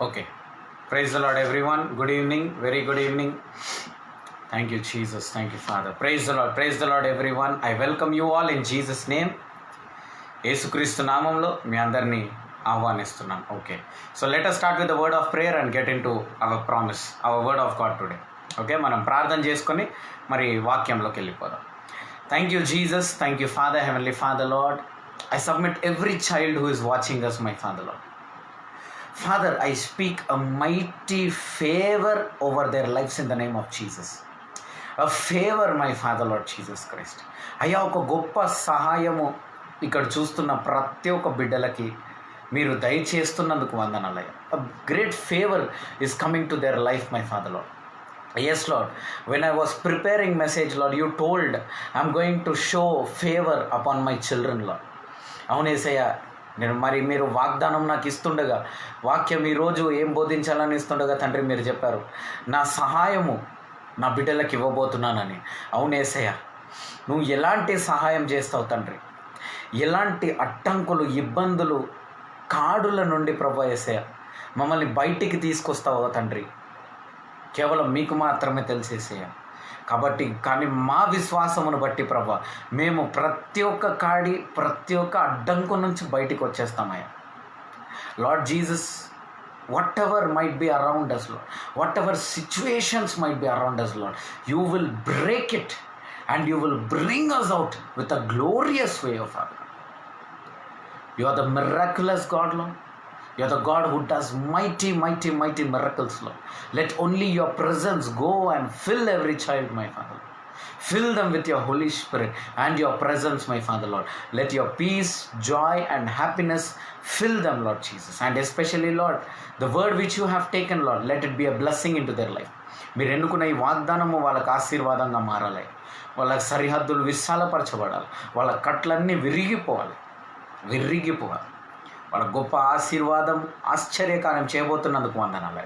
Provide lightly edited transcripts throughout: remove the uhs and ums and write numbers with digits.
Okay. Praise the Lord, everyone. Good evening. Very good evening. Thank you, Jesus. Thank you, Father. Praise the Lord. Praise the Lord, everyone. I welcome you all in Jesus' name. యేసుక్రీస్తు నామంలో మీ అందరినీ ఆహ్వానిస్తున్నాను. Okay, so let us start with the word of prayer and get into our promise, our word of God today. Okay, మనం ప్రార్థన చేసుకొని మరి వాక్యంలోకి వెళ్ళిపోదాం. Thank you Jesus. Thank you father, heavenly father lord. I submit every child who is watching us, my Father Lord. Father, I speak a mighty favor over their lives in the name of Jesus. A favor, my Father Lord Jesus Christ. అయ్యా, ఒక గొప్ప సహాయము ఇక్కడ చూస్తున్న ప్రతి ఒక్క బిడ్డలకి మీరు దయచేస్తున్నందుకు వందనాలయ్యా. A great favor is coming to their life, my Father Lord. Yes, Lord. When I was preparing message, Lord, you told I'm going to show favor upon my children, Lord. అవును యేసయ్యా, నేను మీరు వాగ్దానం నాకు ఇస్తుండగా, వాక్యం ఈరోజు ఏం బోధించాలని ఇస్తుండగా తండ్రి మీరు చెప్పారు, నా సహాయము నా బిడ్డలకు ఇవ్వబోతున్నానని. అవును యేసయ్యా, నువ్వు ఎలాంటి సహాయం చేస్తావు తండ్రి, ఎలాంటి అడ్డంకులు, ఇబ్బందులు, కాడుల నుండి ప్రభా యేసయ్యా మమ్మల్ని బయటికి తీసుకొస్తావు తండ్రి, కేవలం మీకు మాత్రమే తెలిసేసేయ. కాబట్టి కానీ మా విశ్వాసమును బట్టి ప్రభా మేము ప్రతి ఒక్క కాడి, ప్రతి ఒక్క అడ్డంకు నుంచి బయటికి వచ్చేస్తామయ్యా. Lord Jesus, whatever might be around us Lord, whatever situations might be around us Lord, you will break it and you will bring us out with a glorious way of our. You are the miraculous God Lord. You are the God who does mighty, mighty, mighty miracles, Lord. Let only your presence go and fill every child, my Father. Fill them with your Holy Spirit and your presence, my Father, Lord. Let your peace, joy and happiness fill them, Lord Jesus. And especially, Lord, the word which you have taken, Lord, let it be a blessing into their life. మీరు ఎన్నుకున్న ఈ వాగ్దానము వాళ్ళకి ఆశీర్వాదంగా మారాలి. వాళ్ళకి సరిహద్దులు విశాలపరచబడాలి. వాళ్ళ కట్లన్నీ విరిగిపోవాలి. వాళ్ళ గొప్ప ఆశీర్వాదం, ఆశ్చర్యకార్యం చేయబోతున్నందుకు వందనాలు.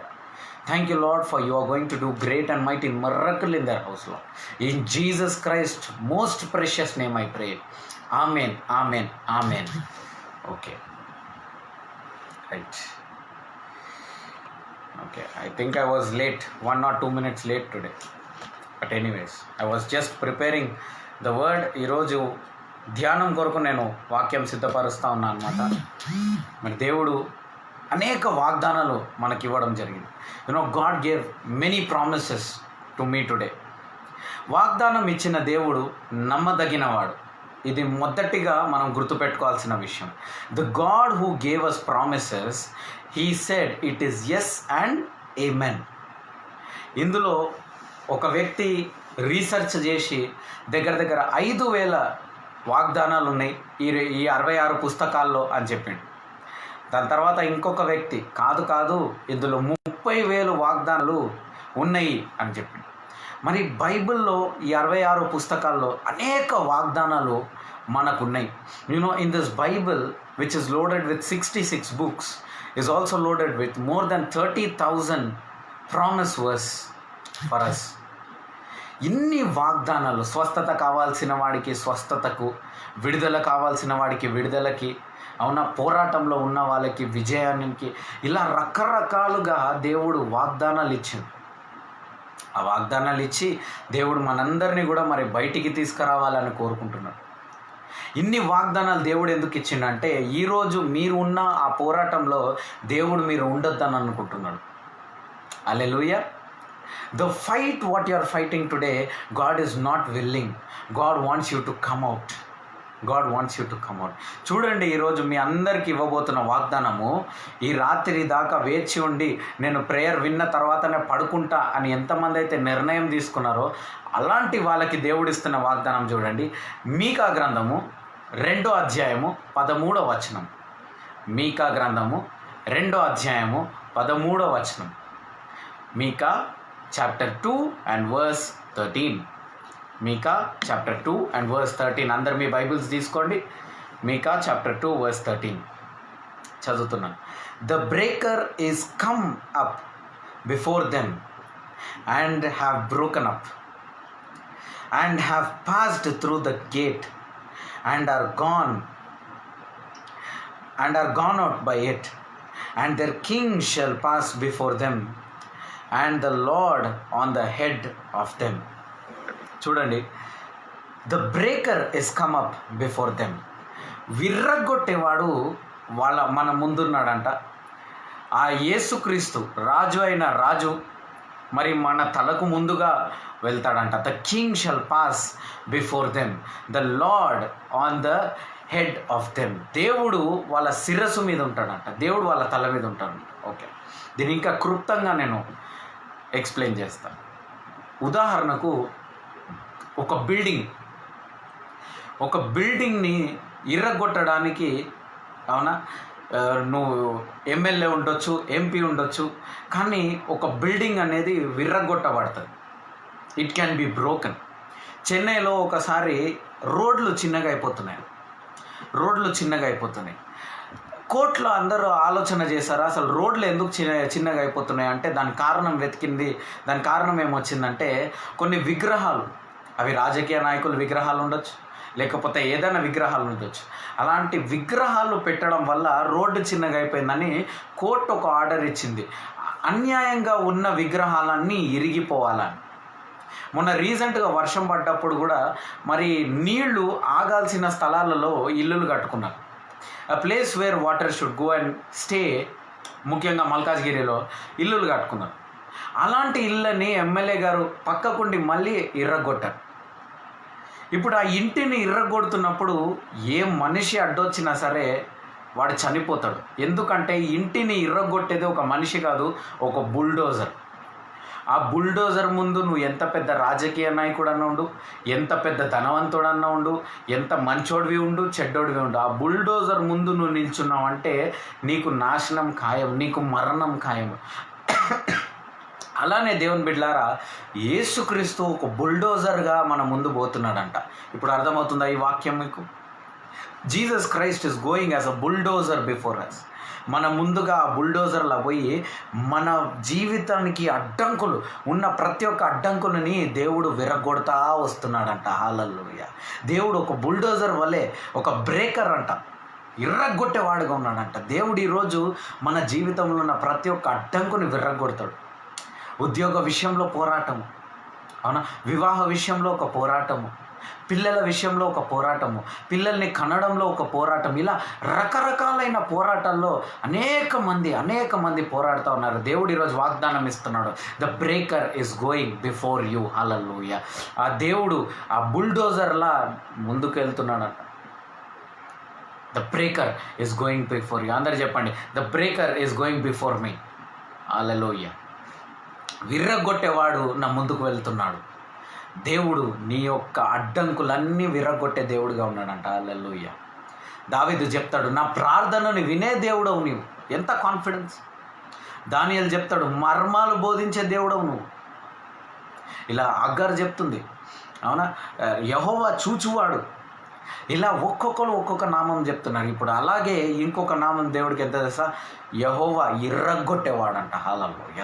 Thank you Lord for you are going to do great and mighty miracle in their house Lord. In Jesus Christ most precious name I pray. Amen, amen, amen. Okay, right. Okay, I think I was late, 1 or 2 minutes late today. But anyways, I was just preparing the word. ఈరోజు ధ్యానం కొరకు నేను వాక్యం సిద్ధపరుస్తూ ఉన్నా అనమాట. మరి దేవుడు అనేక వాగ్దానాలు మనకి ఇవ్వడం జరిగింది. God gave many promises to me today. వాగ్దానం ఇచ్చిన దేవుడు నమ్మదగినవాడు. ఇది మొదటిగా మనం గుర్తుపెట్టుకోవాల్సిన విషయం. The God who gave us promises, he said it is yes and amen. ఇందులో ఒక వ్యక్తి రీసెర్చ్ చేసి దగ్గర 5,000 వాగ్దానాలు ఉన్నాయి ఈ 66 పుస్తకాల్లో అని చెప్పిండు. దాని తర్వాత ఇంకొక వ్యక్తి కాదు ఇందులో 30,000 వాగ్దానాలు ఉన్నాయి అని చెప్పిండు. మరి బైబిల్లో ఈ 66 పుస్తకాల్లో అనేక వాగ్దానాలు మనకున్నాయి. In this Bible which is loaded with 66 books is also loaded with more than 30,000 promise verse for us. ఇన్ని వాగ్దానాలు, స్వస్థత కావాల్సిన వాడికి స్వస్థతకు, విడుదల కావాల్సిన వాడికి విడుదలకి, అవునా, పోరాటంలో ఉన్న వాళ్ళకి విజయానికి, ఇలా రకరకాలుగా దేవుడు వాగ్దానాలు ఇచ్చింది. ఆ వాగ్దానాలు ఇచ్చి దేవుడు మనందరినీ కూడా మరి బయటికి తీసుకురావాలని కోరుకుంటున్నాడు. ఇన్ని వాగ్దానాలు దేవుడు ఎందుకు ఇచ్చిండంటే ఈరోజు మీరు ఉన్న ఆ పోరాటంలో దేవుడు మీరు ఉండొద్దని అనుకుంటున్నాడు. హల్లెలూయా. The fight what you are fighting today, God is not willing. God wants you to come out. God wants you to come out. చూడండి, ఈరోజు మీ అందరికి ఇవ్వబోతున్న వాగ్దానము, ఈ రాత్రి దాకా వేచి ఉండి నేను ప్రేయర్ విన్న తర్వాతనే పడుకుంటా అని ఎంతమంది అయితే నిర్ణయం తీసుకున్నారో అలాంటి వాళ్ళకి దేవుడిస్తున్న వాగ్దానం చూడండి. మీకా గ్రంథము 2వ అధ్యాయము 13వ వచనం. మీకా గ్రంథము 2వ అధ్యాయము 13వ వచనం. మీకా chapter 2 and verse 13. Micah chapter 2 and verse 13. అందరు మీ బైబిల్స్ తీసుకోండి. మీకా chapter 2 verse 13 చదువుతున్నాను. The breaker is come up before them and have broken up and have passed through the gate and are gone out by it, and their king shall pass before them and the Lord on the head of them. చూడండి, the breaker is come up before them. విర్రగొట్టేవాడు మన ముందున్నాడంట. ఆ యేసుక్రీస్తు రాజు అయిన రాజు మరి మన తలకు ముందుగా వెళ్తాడంట. The king shall pass before them, the Lord on the head of them. దేవుడు వాళ్ళ శిరస్సు మీద ఉంటాడంట, దేవుడు వాళ్ళ తల మీద ఉంటాడంట. ఓకే, దీన్ని ఇంకా క్లుప్తంగా నేను ఎక్స్ప్లెయిన్ చేస్తాను. ఉదాహరణకు ఒక బిల్డింగ్ని ఇర్రగొట్టడానికి, అవునా, నువ్వు ఎమ్మెల్యే ఉండొచ్చు, ఎంపీ ఉండొచ్చు, కానీ ఒక బిల్డింగ్ అనేది విర్రగొట్టబడుతుంది. It can be broken. చెన్నైలో ఒకసారి రోడ్లు చిన్నగా అయిపోతున్నాయి. కోర్టులో అందరూ ఆలోచన చేశారు, అసలు రోడ్లు ఎందుకు చిన్నగా అయిపోతున్నాయి అంటే దానికి కారణం వెతికింది. దాని కారణం ఏమొచ్చిందంటే కొన్ని విగ్రహాలు, అవి రాజకీయ నాయకుల విగ్రహాలు ఉండొచ్చు, లేకపోతే ఏదైనా విగ్రహాలు ఉండొచ్చు. అలాంటి విగ్రహాలు పెట్టడం వల్ల రోడ్డు చిన్నగా అయిపోయిందని కోర్టు ఒక ఆర్డర్ ఇచ్చింది. అన్యాయంగా ఉన్న విగ్రహాలన్నీ ఇరిగిపోవాలని. మొన్న రీసెంట్గా వర్షం పడ్డప్పుడు కూడా మరి నీళ్లు ఆగాల్సిన స్థలాలలో ఇల్లులు కట్టుకున్నారు. a place where water should go and stay, ముఖ్యంగా మల్కాజ్గిరిలో ఇల్లులు కట్టుకున్నారు. అలాంటి ఇళ్ళని ఎమ్మెల్యే గారు పక్కకుండి మళ్ళీ ఇర్రగొట్టారు. ఇప్పుడు ఆ ఇంటిని ఇర్రగొడుతున్నప్పుడు ఏ మనిషి అడ్డొచ్చినా సరే వాడు చనిపోతాడు. ఎందుకంటే ఇంటిని ఇర్రగొట్టేది ఒక మనిషి కాదు, ఒక బుల్డోజర్. ఆ బుల్డోజర్ ముందు నువ్వు ఎంత పెద్ద రాజకీయ నాయకుడన్నా ఉండు, ఎంత పెద్ద ధనవంతుడన్నా ఉండు, ఎంత మంచోడివి ఉండు, చెడ్డోడివి ఉండు, ఆ బుల్డోజర్ ముందు నువ్వు నిల్చున్నావు అంటే నీకు నాశనం ఖాయం, నీకు మరణం ఖాయం. అలానే దేవుని బిడ్డలారా, యేసుక్రీస్తు ఒక బుల్డోజర్గా మన ముందు పోతున్నాడంట. ఇప్పుడు అర్థమవుతుందా ఈ వాక్యం మీకు? Jesus Christ is going as a bulldozer before us. మన ముందుగా ఆ బుల్డోజర్లా పోయి మన జీవితానికి అడ్డంకులు ఉన్న ప్రతి ఒక్క అడ్డంకులని దేవుడు విరగొడతా వస్తున్నాడంట. హల్లెలూయా. దేవుడు ఒక బుల్డోజర్ వలె, ఒక బ్రేకర్ అంట, ఇర్రగొట్టేవాడుగా ఉన్నాడంట. దేవుడు ఈరోజు మన జీవితంలో ఉన్న ప్రతి ఒక్క అడ్డంకుని విర్రగొడతాడు. ఉద్యోగ విషయంలో పోరాటము, అవునా, వివాహ విషయంలో ఒక పోరాటము, పిల్లల విషయంలో ఒక పోరాటము, పిల్లల్ని కనడంలో ఒక పోరాటం, ఇలా రకరకాలైన పోరాటాల్లో అనేక మంది పోరాడుతూ ఉన్నారు. దేవుడు ఈరోజు వాగ్దానం ఇస్తున్నాడు, the breaker is going before you. హల్లెలూయా. ఆ దేవుడు ఆ బుల్డోజర్లా ముందుకు వెళ్తున్నాడంట. The breaker is going before you. అందరు చెప్పండి, the breaker is going before me. హల్లెలూయా. విర్రగొట్టేవాడు నా ముందుకు వెళ్తున్నాడు. దేవుడు నీ యొక్క అడ్డంకులన్నీ విర్రగొట్టే దేవుడుగా ఉన్నాడంట. హల్లెలూయా. దావీదు చెప్తాడు, నా ప్రార్థనని వినే దేవుడవు నీవు. ఎంత కాన్ఫిడెన్స్. దానియేలు చెప్తాడు, మర్మాలు బోధించే దేవుడవు నువ్వు. ఇలా అగ్గర్ చెప్తుంది, అవునా, యెహోవా చూచువాడు. ఇలా ఒక్కొక్కరు ఒక్కొక్క నామం చెప్తున్నారు. ఇప్పుడు అలాగే ఇంకొక నామం దేవుడికి ఎంత తెలుసా? యెహోవా ఇర్రగొట్టేవాడంట. హల్లెలూయా.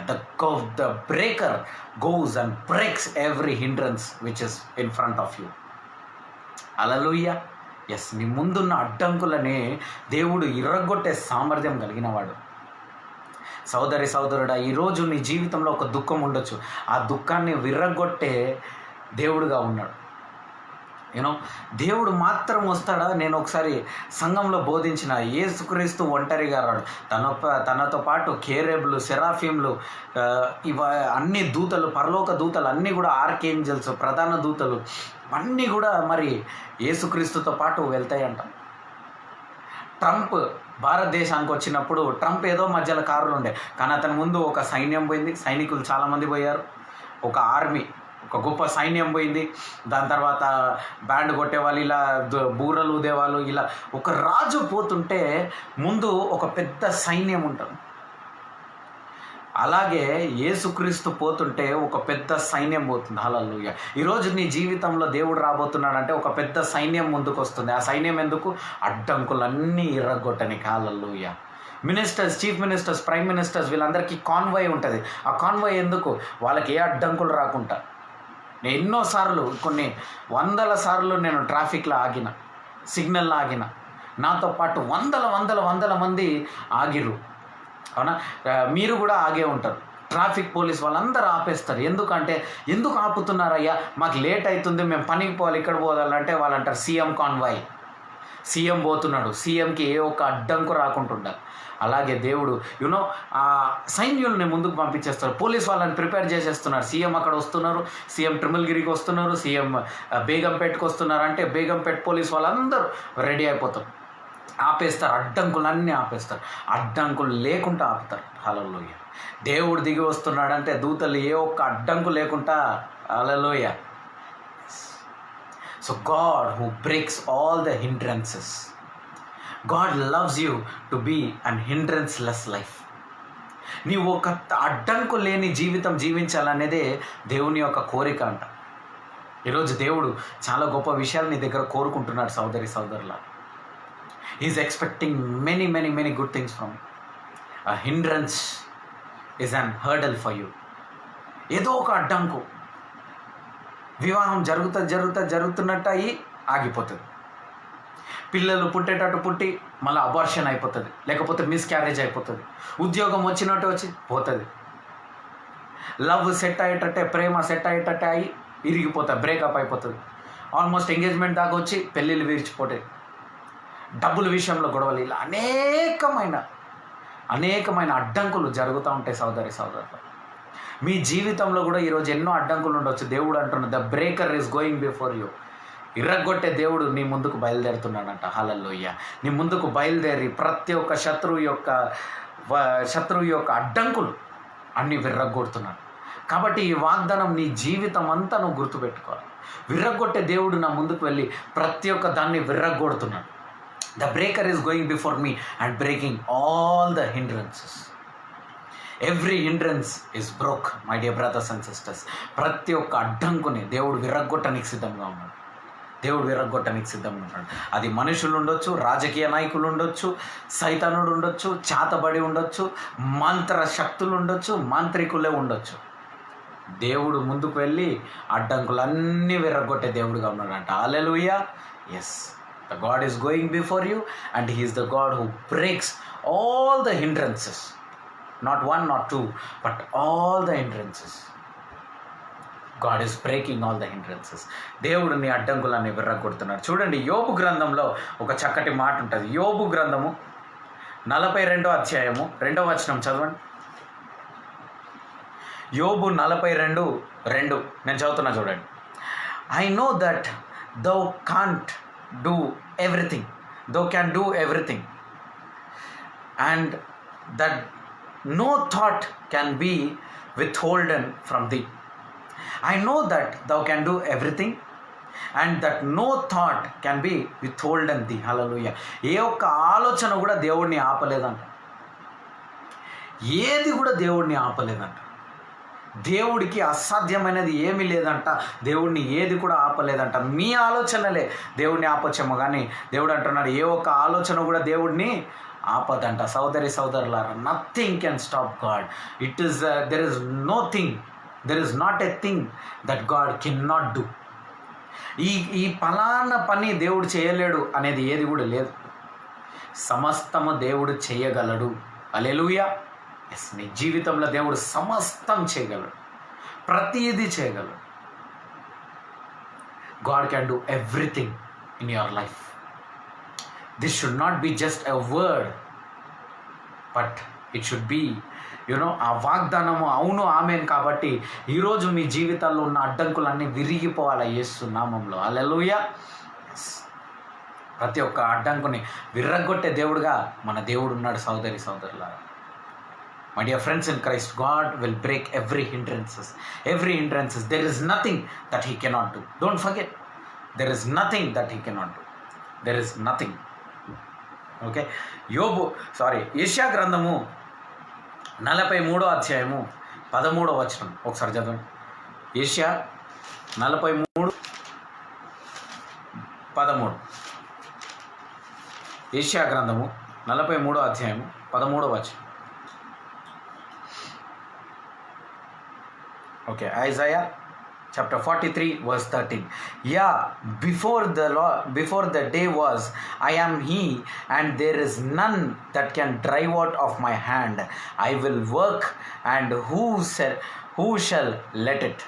The breaker goes and breaks every hindrance which is in front of you. Hallelujah. Yes, నీ ముందున్న అడ్డంకులని దేవుడు ఇర్రగొట్టే సామర్థ్యం కలిగినవాడు. సోదరుడా, ఈరోజు నీ జీవితంలో ఒక దుఃఖం ఉండొచ్చు, ఆ దుఃఖాన్ని విర్రగొట్టే దేవుడుగా ఉన్నాడు. యూనో దేవుడు మాత్రం వస్తాడా? నేను ఒకసారి సంఘంలో బోధించిన, యేసుక్రీస్తు ఒంటరిగా రాడు. తనతో పాటు కేరేబులు, సెరాఫీంలు, అన్ని దూతలు, పరలోక దూతలు అన్నీ కూడా ఆర్కేంజల్స్, ప్రధాన దూతలు అన్నీ కూడా మరి యేసుక్రీస్తుతో పాటు వెళ్తాయంట. ట్రంప్ భారతదేశానికి వచ్చినప్పుడు ట్రంప్ ఏదో మధ్యలో కారులు ఉండే, కానీ అతని ముందు ఒక సైన్యం పోయింది, సైనికులు చాలామంది పోయారు, ఒక ఆర్మీ, ఒక గొప్ప సైన్యం పోయింది. దాని తర్వాత బ్యాండ్ కొట్టేవాళ్ళు, ఇలా బూరలు ఊదేవాళ్ళు, ఇలా ఒక రాజు పోతుంటే ముందు ఒక పెద్ద సైన్యం ఉంటుంది. అలాగే యేసుక్రీస్తు పోతుంటే ఒక పెద్ద సైన్యం పోతుంది. హల్లెలూయా. ఈరోజు నీ జీవితంలో దేవుడు రాబోతున్నాడంటే ఒక పెద్ద సైన్యం ముందుకు వస్తుంది. ఆ సైన్యం ఎందుకు? అడ్డంకులన్నీ ఇర్రగొట్టనికి. హల్లెలూయా. Ministers, chief ministers, prime ministers వీళ్ళందరికీ కాన్వాయ్ ఉంటుంది. ఆ కాన్వాయ్ ఎందుకు? వాళ్ళకి ఏ అడ్డంకులు రాకుండా. నేను ఎన్నోసార్లు, కొన్ని వందల సార్లు నేను ట్రాఫిక్లో ఆగిన, సిగ్నల్లో ఆగిన, నాతో పాటు వందల మంది ఆగిరు. అవునా? మీరు కూడా ఆగే ఉంటారు. ట్రాఫిక్ పోలీస్ వాళ్ళందరూ ఆపేస్తారు. ఎందుకంటే ఎందుకు ఆపుతున్నారయ్యా, మాకు లేట్ అవుతుంది, మేము పనికి పోవాలి, ఇక్కడ పోవాలంటే వాళ్ళు అంటారు సీఎం కాన్వాయ్, సీఎం పోతున్నాడు, సీఎంకి ఏ ఒక్క అడ్డంకు రాకుండా. అలాగే దేవుడు ఆ సైన్యుల్ని ముందుకు పంపించేస్తారు. పోలీస్ వాళ్ళని ప్రిపేర్ చేసేస్తున్నారు. సీఎం అక్కడ వస్తున్నారు, సీఎం ట్రిమల్గిరికి వస్తున్నారు, సీఎం బేగంపేటకు వస్తున్నారు అంటే బేగంపేట పోలీస్ వాళ్ళందరూ రెడీ అయిపోతారు. ఆపేస్తారు, అడ్డంకులన్నీ ఆపేస్తారు, అడ్డంకులు లేకుండా ఆపుతారు. హల్లెలూయా. దేవుడు దిగి వస్తున్నాడంటే దూతలు ఏ ఒక్క అడ్డంకు లేకుండా. హల్లెలూయా. So God who breaks all the hindrances. God loves you to be an hindrance-less life. నీవు ఒక అడ్డంకు లేని జీవితం జీవించాలనేదే దేవుని యొక్క కోరిక అంట. ఈరోజు దేవుడు చాలా గొప్ప విషయాలు నీ దగ్గర కోరుకుంటున్నాడు సోదరులా. Is expecting many good things from. A hindrance is an hurdle for you. ఏదో ఒక అడ్డంకు, వివాహం జరుగుతున్నట్టు అయ్యి ఆగిపోతుంది. పిల్లలు పుట్టేటట్టు పుట్టి మళ్ళీ అబార్షన్ అయిపోతుంది, లేకపోతే మిస్క్యారేజ్ అయిపోతుంది. ఉద్యోగం వచ్చినట్టు వచ్చి పోతుంది. లవ్ సెట్ అయ్యేటట్టే, ప్రేమ సెట్ అయ్యేటట్టే అయ్యి ఇరిగిపోతుంది, బ్రేకప్ అయిపోతుంది. ఆల్మోస్ట్ ఎంగేజ్మెంట్ దాకా వచ్చి పెళ్ళిళ్ళు విరిచిపోతాయి. డబ్బుల విషయంలో గొడవలు, ఇలా అనేకమైన అడ్డంకులు జరుగుతూ ఉంటాయి సోదరులు. మీ జీవితంలో కూడా ఈరోజు ఎన్నో అడ్డంకులు ఉండొచ్చు. దేవుడు అంటున్నాడు, the breaker is going before you. ఇర్రగొట్టే దేవుడు నీ ముందుకు బయలుదేరుతున్నాడంట. హల్లెలూయా. నీ ముందుకు బయలుదేరి ప్రతి ఒక్క శత్రువు యొక్క అడ్డంకులు అన్నీ విర్రగొడుతున్నాడు. కాబట్టి ఈ వాగ్దానం నీ జీవితం అంతా నువ్వు గుర్తుపెట్టుకోవాలి. విర్రగొట్టే దేవుడు నా ముందుకు వెళ్ళి ప్రతి ఒక్క దాన్ని విర్రగొడుతున్నాడు. The breaker is going before me and breaking all the hindrances. Every hindrance is broke my dear brothers and sisters. ప్రతి ఒక్క అడ్డంకుని దేవుడు విర్రగొట్టడానికి సిద్ధంగా ఉన్నాడు. అది మనుషులు ఉండొచ్చు, రాజకీయ నాయకులు ఉండొచ్చు, సైతానుడు ఉండొచ్చు, చాతబడి ఉండొచ్చు, మంత్ర శక్తులు ఉండొచ్చు, మాంత్రికులే ఉండొచ్చు. దేవుడు ముందుకు వెళ్ళి అడ్డంకులన్నీ విర్రగొట్టే దేవుడుగా ఉన్నాడంట. హల్లెలూయా. Yes, the God is going before you and he is the God who breaks all the hindrances. Not one, not two, but all the hindrances. God is breaking all the hindrances. దేవుడు నీ అడ్డంకులన్నీ విర్రగొడుతున్నాడు. చూడండి, యోబు గ్రంథంలో ఒక చక్కటి మాట ఉంటుంది. యోబు గ్రంథము 42వ అధ్యాయము 2వ వచనం చదవండి. యోబు 42:2 నేను చదువుతున్నా చూడండి. I know that thou can't do everything, thou can do everything, and that no thought can be withholden from thee. I know that thou can do everything and that no thought can be withholden thee. Hallelujah. ఏ ఒక్క ఆలోచన కూడా దేవుడిని ఆపలేదంట. ఏది కూడా దేవుడిని ఆపలేదంట. దేవుడికి అసాధ్యమైనది ఏమీ లేదంట. దేవుడిని ఏది కూడా ఆపలేదంట. మీ ఆలోచనలే దేవుడిని ఆపొచ్చేమో, కానీ దేవుడు అంటున్నాడు ఏ ఒక్క ఆలోచన కూడా దేవుడిని ఆపదంట. సోదరులారా, nothing can stop God. there is not a thing that God cannot do. ఈ ఫలానా పని దేవుడు చేయలేడు అనేది ఏది కూడా లేదు. సమస్తము దేవుడు చేయగలడు. హల్లెలూయా. ఎస్, నీ జీవితంలో దేవుడు సమస్తం చేయగలడు, ప్రతిదీ చేయగలడు. God can do everything in your life. This should not be just a word, but it should be, ఆ వాగ్దానము అవును ఆమేన్. కాబట్టి ఈరోజు మీ జీవితాల్లో ఉన్న అడ్డంకులన్నీ విరిగిపోవాలి యేసు నామంలో. హల్లెలూయా. ప్రతి ఒక్క అడ్డంకుని విర్రగొట్టే దేవుడుగా మన దేవుడు ఉన్నాడు సోదరులారా. My dear friends in Christ, God will break every hindrances. There is nothing that He cannot do. Don't forget, there is nothing that He cannot do. There is nothing. Okay? యెషయా గ్రంథము 43వ అధ్యాయము 13వ వచనం ఒకసారి చదవండి. యెషయా 43:13. యెషయా గ్రంథము 43వ అధ్యాయము 13వ వచనం. Okay, Isaiah chapter 43 verse 13. Yeah, before the day was, I am He, and there is none that can drive out of my hand. I will work, and who shall let it?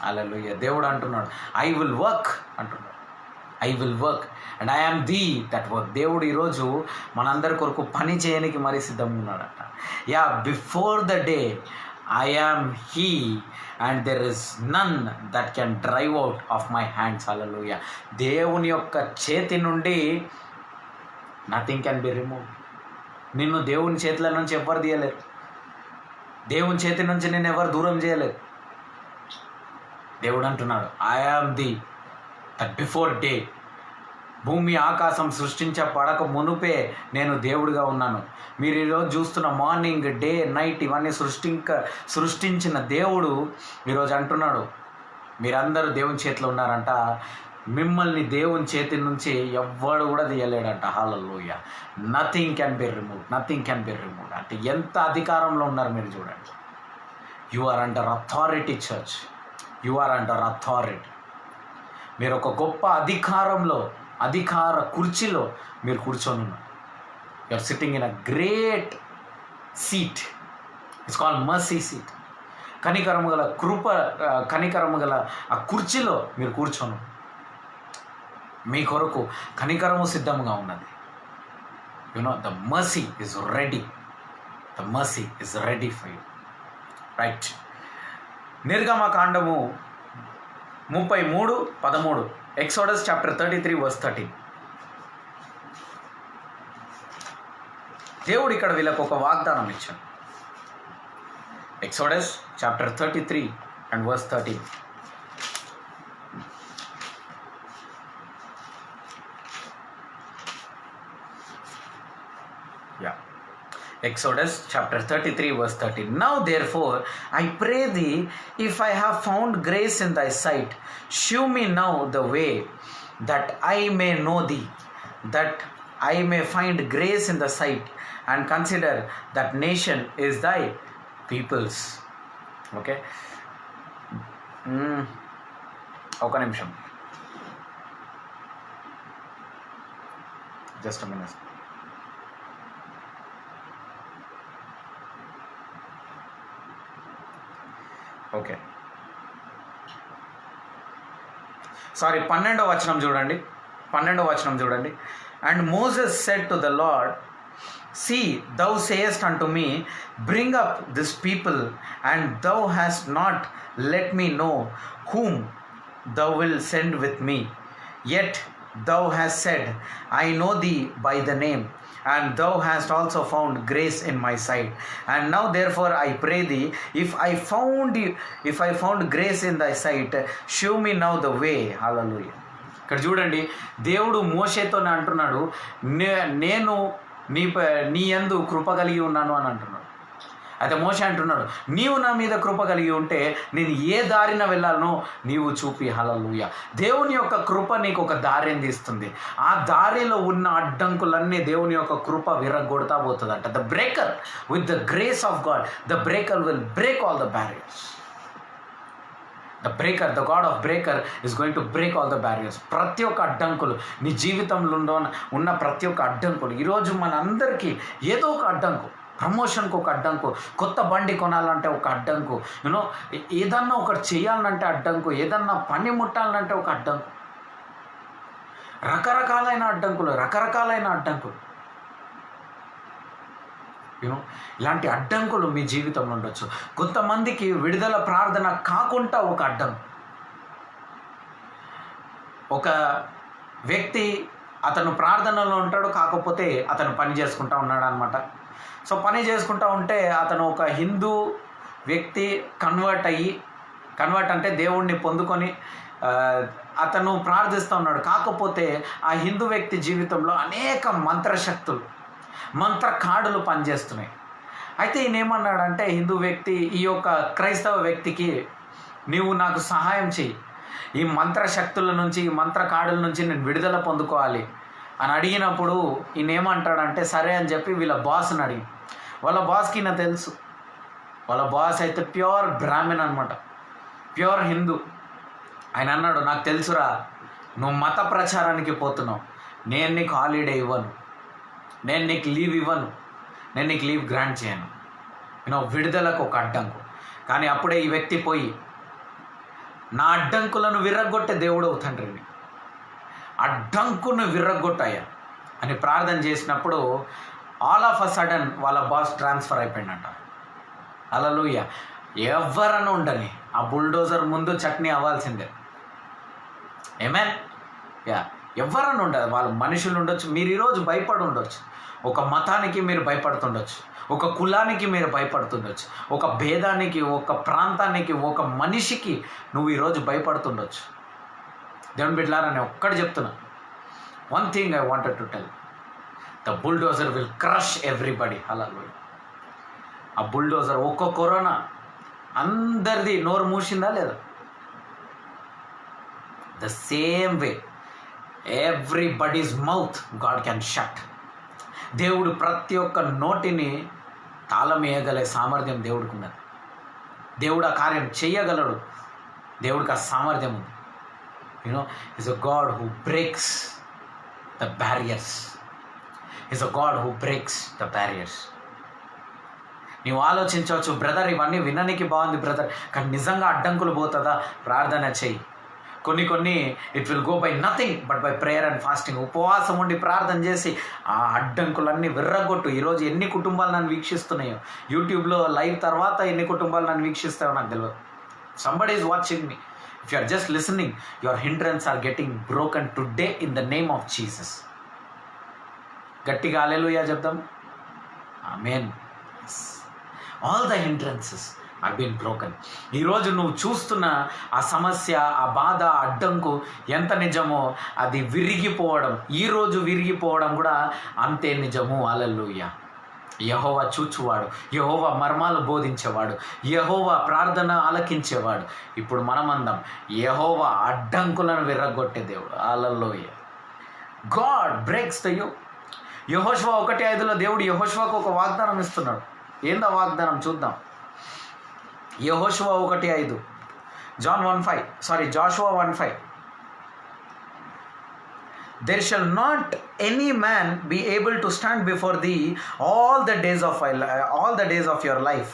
Hallelujah. దేవుడు అంటున్నాడు, I will work అంటున్నాడు. I will work and I am thee that work. దేవుడు ఈరోజు మనందరి కొరకు పని చేయడానికి మరి సిద్ధంగా ఉన్నాడట. Yeah, before the day I am He, and there is none that can drive out of my hands. Hallelujah. దేవుని యొక్క చేతి నుండి నథింగ్ కెన్ బి రిమూవ్. నిన్ను దేవుని చేతుల నుంచి ఎవరు తీయలేరు. దేవుని చేతి నుంచి నేను ఎవరు దూరం చేయలేరు. దేవుడు అంటున్నాడు, I am the that before day. భూమి ఆకాశం సృష్టించబడక మునుపే నేను దేవుడిగా ఉన్నాను. మీరు ఈరోజు చూస్తున్న మార్నింగ్, డే, నైట్ ఇవన్నీ సృష్టించిన దేవుడు ఈరోజు అంటున్నాడు, మీరందరూ దేవుని చేతిలో ఉన్నారంట. మిమ్మల్ని దేవుని చేతి నుంచి ఎవ్వడు కూడా తీయలేడంట. హల్లెలూయా. Nothing can be removed. అంటే ఎంత అధికారంలో ఉన్నారు మీరు చూడండి. You are under authority church. You are under authority. మీరు ఒక గొప్ప అధికార కుర్చీలో మీరు కూర్చొని ఉన్నారు. You are sitting in a great seat. It's called mercy seat. కనికరము గల ఆ కుర్చీలో మీరు కూర్చొని, మీ కొరకు కనికరము సిద్ధంగా ఉన్నది. The mercy is ready. For you. Right. నిర్గమకాండము 33:13. Exodus chapter 33 verse 13. దేవుడు ఇక్కడ వీళ్ళకు ఒక వాగ్దానం ఇచ్చాడు. Exodus chapter 33 and verse 13. Yeah. Exodus chapter 33 verse 13. Now therefore I pray thee, if I have found grace in thy sight, shew me now the way, that I may know thee, that I may find grace in the sight, and consider that nation is thy peoples. Okay. ఒక నిమిషం, just a minute. Okay, sorry, 12వ వచనం చూడండి. And Moses said to the Lord, see, thou sayest unto me, bring up this people, and thou hast not let me know whom thou wilt send with me. Yet thou hast said, I know thee by the name, and thou hast also found grace in my sight. And now therefore I pray thee, if I found grace in thy sight, show me now the way. Hallelujah. ఇక్కడ చూడండి, దేవుడు మోషేతోనే అంటున్నాడు, నేను నీ యందు కృప కలిగి ఉన్నాను అని అంటున్నాడు. అయితే మోషే అంటున్నాడు, నీవు నా మీద కృప కలిగి ఉంటే నేను ఏ దారిన వెళ్ళాలనో నీవు చూపి. హల్లెలూయా. దేవుని యొక్క కృప నీకు ఒక దారిని తీస్తుంది. ఆ దారిలో ఉన్న అడ్డంకులన్నీ దేవుని యొక్క కృప విరగొడతా పోతుందంట. The breaker with the grace of God, the breaker will break all the barriers. the God of breaker is going to break all the barriers. ప్రతి ఒక్క అడ్డంకులు నీ జీవితంలో ఉన్న ప్రతి ఒక్క అడ్డంకులు, ఈరోజు మన అందరికీ ఏదో ఒక అడ్డంకు. ప్రమోషన్కి ఒక అడ్డంకు, కొత్త బండి కొనాలంటే ఒక అడ్డంకు, ఏదన్నా ఒకటి చేయాలంటే అడ్డంకు, ఏదన్నా పని ముట్టాలంటే ఒక అడ్డంకు. రకరకాలైన అడ్డంకులు. ఇలాంటి అడ్డంకులు మీ జీవితంలో ఉండొచ్చు. కొంతమందికి విడుదల ప్రార్థన కాకుండా ఒక అడ్డంకు. ఒక వ్యక్తి అతను ప్రార్థనలో ఉంటాడు, కాకపోతే అతను పని చేసుకుంటూ ఉన్నాడు అనమాట. సో పని చేసుకుంటూ ఉంటే అతను ఒక హిందూ వ్యక్తి కన్వర్ట్ అంటే దేవుణ్ణి పొందుకొని అతను ప్రార్థిస్తూ ఉన్నాడు. కాకపోతే ఆ హిందూ వ్యక్తి జీవితంలో అనేక మంత్రశక్తులు, మంత్రకాడులు పనిచేస్తున్నాయి. అయితే ఈయన ఏమన్నాడంటే, హిందూ వ్యక్తి ఈ యొక్క క్రైస్తవ వ్యక్తికి, నీవు నాకు సహాయం చెయ్యి, ఈ మంత్రశక్తుల నుంచి, ఈ మంత్రకాడుల నుంచి నేను విడుదల పొందుకోవాలి అని అడిగినప్పుడు ఈయన ఏమంటాడంటే సరే అని చెప్పి వీళ్ళ బాస్ని అడిగి, వాళ్ళ బాస్కి ఈయన తెలుసు, వాళ్ళ బాస్ అయితే ప్యూర్ బ్రాహ్మణ్ అనమాట, ప్యూర్ హిందూ. ఆయన అన్నాడు, నాకు తెలుసురా, నువ్వు మత ప్రచారానికి పోతున్నావు, నేను నీకు హాలిడే ఇవ్వను, నేను నీకు లీవ్ ఇవ్వను, నేను నీకు లీవ్ గ్రాంట్ చేయను, విడుదలకు ఒక అడ్డంకు. కానీ అప్పుడే ఈ వ్యక్తి పోయి, నా అడ్డంకులను విర్రగొట్టే దేవుడవు తండ్రిని, అడ్డంకును విర్రగొట్టాయా అని ప్రార్థన చేసినప్పుడు ఆల్ ఆఫ్ అ సడన్ వాళ్ళ బాస్ ట్రాన్స్ఫర్ అయిపోయిందంట. హల్లెలూయా. ఎవరన్నా ఉండని ఆ బుల్డోజర్ ముందు చట్నీ అవ్వాల్సిందే. ఏమేన్ యా, ఎవరన్నా ఉండదు, వాళ్ళు మనుషులు ఉండొచ్చు. మీరు ఈరోజు భయపడి ఉండొచ్చు, ఒక మతానికి మీరు భయపడుతుండొచ్చు, ఒక కులానికి మీరు భయపడుతుండొచ్చు, ఒక భేదానికి, ఒక ప్రాంతానికి, ఒక మనిషికి నువ్వు ఈరోజు భయపడుతుండొచ్చు. దేవుని బిడ్డలారా, నేను ఒక్కటి చెప్తున్నా, one thing I wanted to tell, the bulldozer will crush everybody. హల్లెలూయా. ఆ బుల్డోజర్ ఒక్క కరోనా అందరిది నోరు మూసిందా లేదా? The same way everybody's mouth God can shut. దేవుడు ప్రతి ఒక్క నోటిని తాళం వేయగలే సామర్థ్యం దేవుడికి ఉన్నది. దేవుడు ఆ కార్యం చేయగలడు, దేవుడికి ఆ సామర్థ్యం ఉంది. Is a God who breaks the barriers. నీవు ఆలోచించవచ్చు, బ్రదర్ ఇవన్నీ వినడానికి బాగుంది బ్రదర్, కానీ నిజంగా అడ్డంకులు పోతుందా? ప్రార్థన చెయ్యి. కొన్ని it will go by nothing but by prayer and fasting. ఉపవాసం ఉండి ప్రార్థన చేసి ఆ అడ్డంకులన్నీ విర్రగొట్టు. ఈరోజు ఎన్ని కుటుంబాలు నన్ను వీక్షిస్తున్నాయో, యూట్యూబ్లో లైవ్ తర్వాత ఎన్ని కుటుంబాలు నన్ను వీక్షిస్తాయో నాకు తెలియదు. Somebody is watching me. If you are just listening, your hindrance are getting broken today in the name of Jesus. గట్టిగా హల్లెలూయా చెప్దాం. ఆమేన్. All the hindrances are been broken. ఈరోజు నువ్వు చూస్తున్న ఆ సమస్య, ఆ బాధ, అడ్డంకు ఎంత నిజమో అది ఈరోజు విరిగిపోవడం కూడా అంతే నిజము. హల్లెలూయా. యెహోవా చూచువాడు, యెహోవా మర్మాలు బోధించేవాడు, యెహోవా ప్రార్థన ఆలకించేవాడు. ఇప్పుడు మనమందాం, యెహోవా అడ్డంకులను విర్రగొట్టే దేవుడు. హల్లెలూయా. God breaks the yoke. యెహోషువ 1:5 దేవుడు యెహోషువకు ఒక వాగ్దానం ఇస్తున్నాడు. ఏందా వాగ్దానం చూద్దాం. యెహోషువ 1:5, Jashuva 1:5. There shall not any man be able to stand before thee all the days of your life.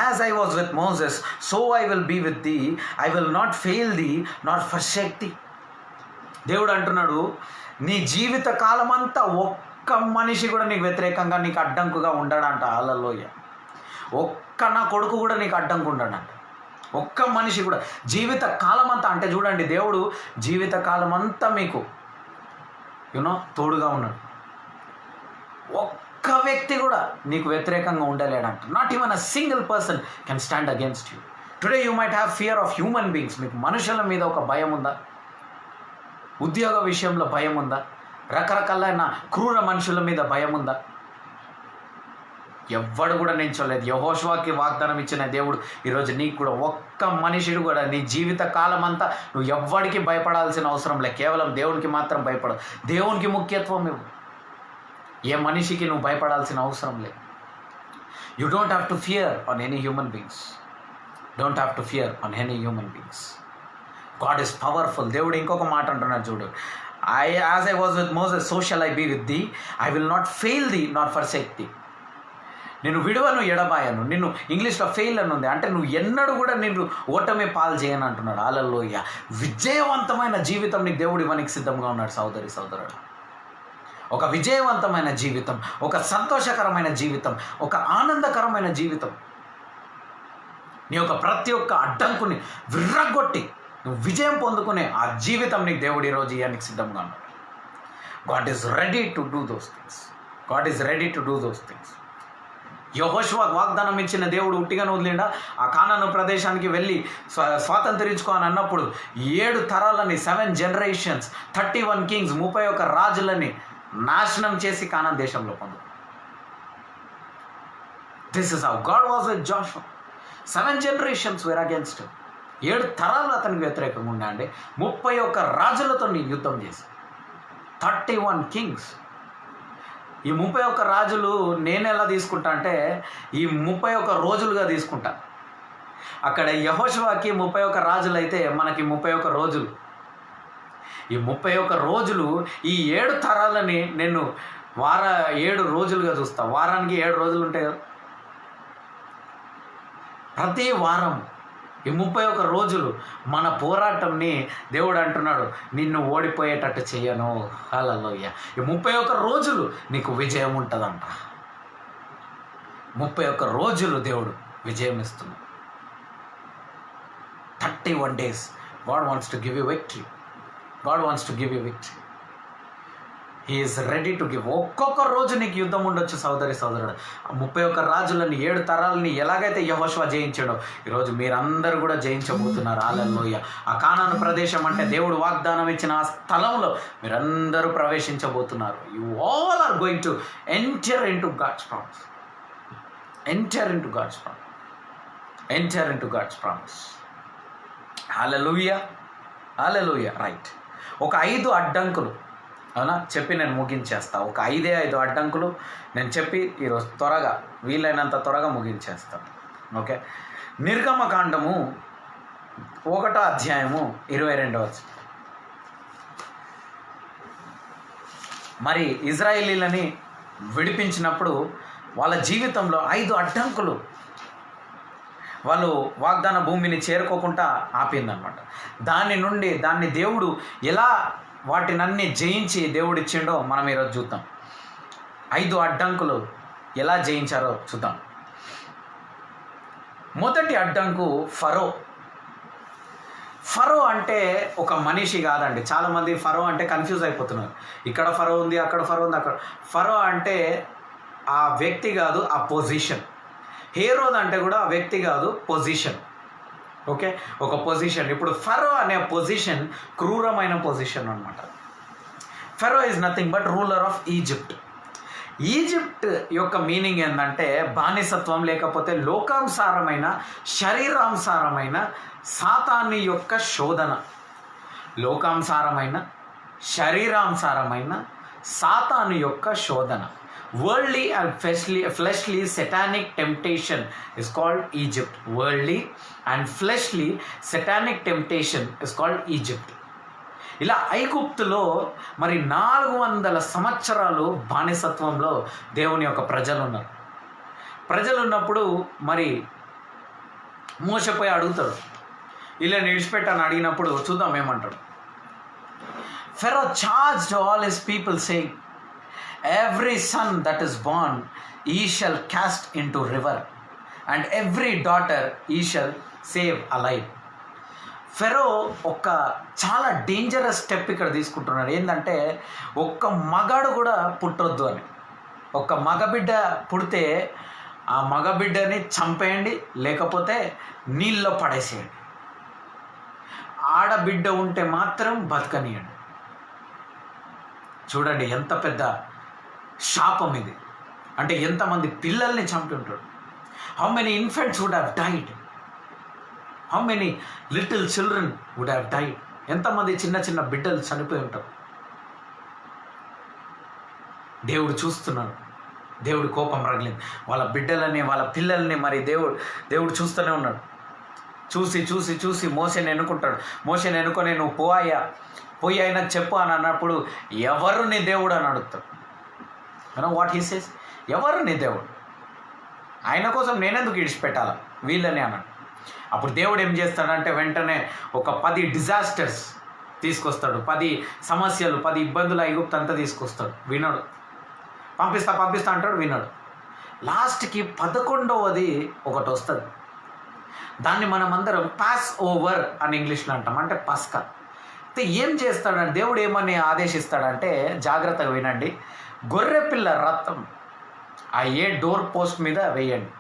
As I was with Moses, so I will be with thee. I will not fail thee nor forsake thee. దేవుడు అంటున్నాడు, నీ జీవిత కాలమంతా ఒక్క మనిషి కూడా నీకు వ్యతిరేకంగా, నీకు అడ్డంకుగా ఉండడంట. హల్లెలూయా. ఒక్క నా కొడుకు కూడా నీకు అడ్డంకు ఉండడంట. ఒక్క మనిషి కూడా జీవిత కాలమంతా. అంటే చూడండి, దేవుడు జీవిత కాలమంతా మీకు తోడుగా ఉన్నాడు. ఒక్క వ్యక్తి కూడా నీకు వ్యతిరేకంగా ఉండలేడంట. Not even a single person can stand against you. Today you might have fear of human beings. మీకు మనుషుల మీద ఒక భయం ఉందా? ఉద్యోగ విషయంలో భయం ఉందా? రకరకాలైన క్రూర మనుషుల మీద భయం ఉందా? ఎవ్వడు కూడా నించోలేదు. యెహోషువకి వాగ్దానం ఇచ్చిన దేవుడు ఈరోజు నీకు కూడా ఒక్క మనిషిని కూడా నీ జీవిత కాలం అంతా నువ్వు ఎవ్వడికి భయపడాల్సిన అవసరం లేదు. కేవలం దేవునికి మాత్రం భయపడదు. దేవునికి ముఖ్యత్వం ఇవ్వు. ఏ మనిషికి నువ్వు భయపడాల్సిన అవసరం లేదు. You don't have to fear on any human beings. God is powerful. దేవుడు ఇంకొక మాట అంటున్నాడు చూడు, as I was with Moses, so shall I be with thee. I will not fail thee nor forsake thee. నేను విడువను ఎడబాయను, నిన్ను ఇంగ్లీష్లో fail అని ఉంది, అంటే నువ్వు ఎన్నడూ కూడా నిన్ను ఓటమి పాలు చేయను అంటున్నాడు. హల్లెలూయా. విజయవంతమైన జీవితం నీకు దేవుడు ఇవ్వడానికి సిద్ధంగా ఉన్నాడు సోదరి సోదరుడు. ఒక విజయవంతమైన జీవితం, ఒక సంతోషకరమైన జీవితం, ఒక ఆనందకరమైన జీవితం. నీ యొక్క ప్రతి ఒక్క అడ్డంకుని విర్రగొట్టి నువ్వు విజయం పొందుకునే ఆ జీవితం నీకు దేవుడు ఈరోజు ఇవ్వడానికి సిద్ధంగా ఉన్నాడు. God is ready to do those things. God is ready to do those things. యెహోషువకు వాగ్దానం ఇచ్చిన దేవుడు ఉట్టిగానే వదిలిండా? ఆ కానాను ప్రదేశానికి వెళ్ళి స్వాతంత్రించుకో అని అన్నప్పుడు 7 తరాలని 7 generations 31 kings 31 రాజులని నాశనం చేసి కానాన్ దేశంలో పొందు. This is how God was with Joshua. 7 generations were against him. 7 తరాలు అతనికి వ్యతిరేకంగా ఉన్నాయండి. 31 రాజులతో యుద్ధం చేసి 31 kings. ఈ 31 రాజులు నేను ఎలా తీసుకుంటా అంటే ఈ 31 రోజులుగా తీసుకుంటా. అక్కడ యెహోషువకి 31 రాజులు అయితే మనకి 31 రోజులు. ఈ 31 రోజులు ఈ 7 తరాలని నేను 7 రోజులుగా చూస్తా. వారానికి 7 రోజులు ఉంటాయి కదా. ప్రతి వారం ఈ 31 రోజులు మన పోరాటంని దేవుడు అంటున్నాడు, నిన్ను ఓడిపోయేటట్టు చెయ్యను. హల్లెలూయా. ఈ 31 రోజులు నీకు విజయం ఉంటుందంట. 31 రోజులు దేవుడు విజయం ఇస్తున్నాడు. 31 days God wants to give you victory. God wants to give you victory. He is ready to give. ఒక్కొక్క రోజు నీకు యుద్ధం ఉండొచ్చు సోదరి సోదరుడు. 31 రాజులని 7 తరాలని ఎలాగైతే యెహోషువ జయించాడో ఈరోజు మీరందరూ కూడా జయించబోతున్నారు. హల్లెలూయా. ఆ కానాను ప్రదేశం అంటే దేవుడు వాగ్దానం ఇచ్చిన ఆ స్థలంలో మీరందరూ ప్రవేశించబోతున్నారు. You all are going to enter into God's promise. Enter into God's promise. Enter into God's promise. హల్లెలూయా. హల్లెలూయా. రైట్. ఒక 5 అడ్డంకులు అవునా చెప్పి నేను ముగించేస్తా. ఒక 5 అడ్డంకులు నేను చెప్పి ఈరోజు త్వరగా వీలైనంత త్వరగా ముగించేస్తాను. ఓకే. నిర్గమకాండము 1వ అధ్యాయము 22వ వచనం. మరి ఇజ్రాయేలీలని విడిపించినప్పుడు వాళ్ళ జీవితంలో 5 అడ్డంకులు వాళ్ళు వాగ్దాన భూమిని చేరుకోకుండా ఆపిందనమాట. దాన్ని దేవుడు ఎలా వాటినన్నీ జయించి దేవుడు ఇచ్చిండో మనం ఈరోజు చూద్దాం. 5 అడ్డంకులు ఎలా జయించారో చూద్దాం. మొదటి అడ్డంకు ఫరో. ఫరో అంటే ఒక మనిషి కాదండి. చాలామంది ఫరో అంటే కన్ఫ్యూజ్ అయిపోతున్నారు. ఇక్కడ ఫరో ఉంది, అక్కడ ఫరో ఉంది, అక్కడ ఫరో అంటే ఆ వ్యక్తి కాదు, ఆ పొజిషన్. హేరోద్ అంటే కూడా ఆ వ్యక్తి కాదు, పొజిషన్. ఓకే, ఒక పొజిషన్. ఇప్పుడు ఫరో అనే పొజిషన్ క్రూరమైన పొజిషన్ అనమాట. Pharaoh is nothing but ruler of Egypt. Egypt యొక్క మీనింగ్ ఏంటంటే బానిసత్వం, లేకపోతే లోకానుసారమైన శరీరానుసారమైన సాతాను యొక్క శోధన. లోకానుసారమైన శరీరానుసారమైన సాతాను యొక్క శోధన. Worldly and fleshly satanic temptation is called Egypt. Worldly and fleshly satanic temptation is called Egypt. ఇలా ఐగుప్తులో మరి 400 సంవత్సరాలు బానిసత్వంలో దేవుని యొక్క ప్రజలు ఉన్నారు. ప్రజలు ఉన్నప్పుడు మరి మోసపోయి అడుగుతాడు, ఇలా నిడిచిపెట్టని అడిగినప్పుడు చూద్దాం ఏమంటాడు. Pharaoh charged all his people saying, every son that is born he shall cast into river, and every daughter he shall save alive. ఫెరో ఒక చాలా డేంజరస్ స్టెప్ ఇక్కడ తీసుకుంటున్నాడు. ఏంటంటే ఒక్క మగాడు కూడా పుట్టొద్దు అని. ఒక మగబిడ్డ పుడితే ఆ మగబిడ్డని చంపేయండి, లేకపోతే నీళ్ళలో పడేసేయండి. ఆడబిడ్డ ఉంటే మాత్రం బతకనియండి. చూడండి ఎంత పెద్ద శాపం ఇది. అంటే ఎంతమంది పిల్లల్ని చంపి ఉంటాడు. How many infants would have died, how many little children would have died. ఎంతమంది చిన్న చిన్న బిడ్డలు చనిపోయి ఉంటారు. దేవుడు చూస్తున్నాడు. దేవుడి కోపం రగిలింది. వాళ్ళ బిడ్డలని, వాళ్ళ పిల్లల్ని మరి దేవుడు చూస్తూనే ఉన్నాడు. చూసి చూసి చూసి మోసేని ఎన్నుకుంటాడు. మోసేని ఎన్నుకొని నువ్వు పోయి అయినా చెప్పు అని అన్నప్పుడు ఎవరు నీ దేవుడు అని అడుగుతాడు. వాట్ హీ సేస్, ఎవరు నీ దేవుడు? ఆయన కోసం నేనెందుకు ఇడిచిపెట్టాలా వీళ్ళని అన్నాడు. అప్పుడు దేవుడు ఏం చేస్తాడంటే వెంటనే ఒక 10 డిజాస్టర్స్ తీసుకొస్తాడు, 10 సమస్యలు, 10 ఇబ్బందులు ఐగుప్తు అంతా తీసుకొస్తాడు. వినడు. పంపిస్తా అంటాడు, వినడు. లాస్ట్కి 11వది ఒకటి వస్తుంది. దాన్ని మనం అందరం పాస్ ఓవర్ అని ఇంగ్లీష్లో అంటాం, అంటే పస్కా. అయితే ఏం చేస్తాడంటే దేవుడు ఏమని ఆదేశిస్తాడంటే, జాగ్రత్తగా వినండి, గొర్రెపిల్ల రక్తం ఆ డోర్ పోస్ట్ మీద వేయండి.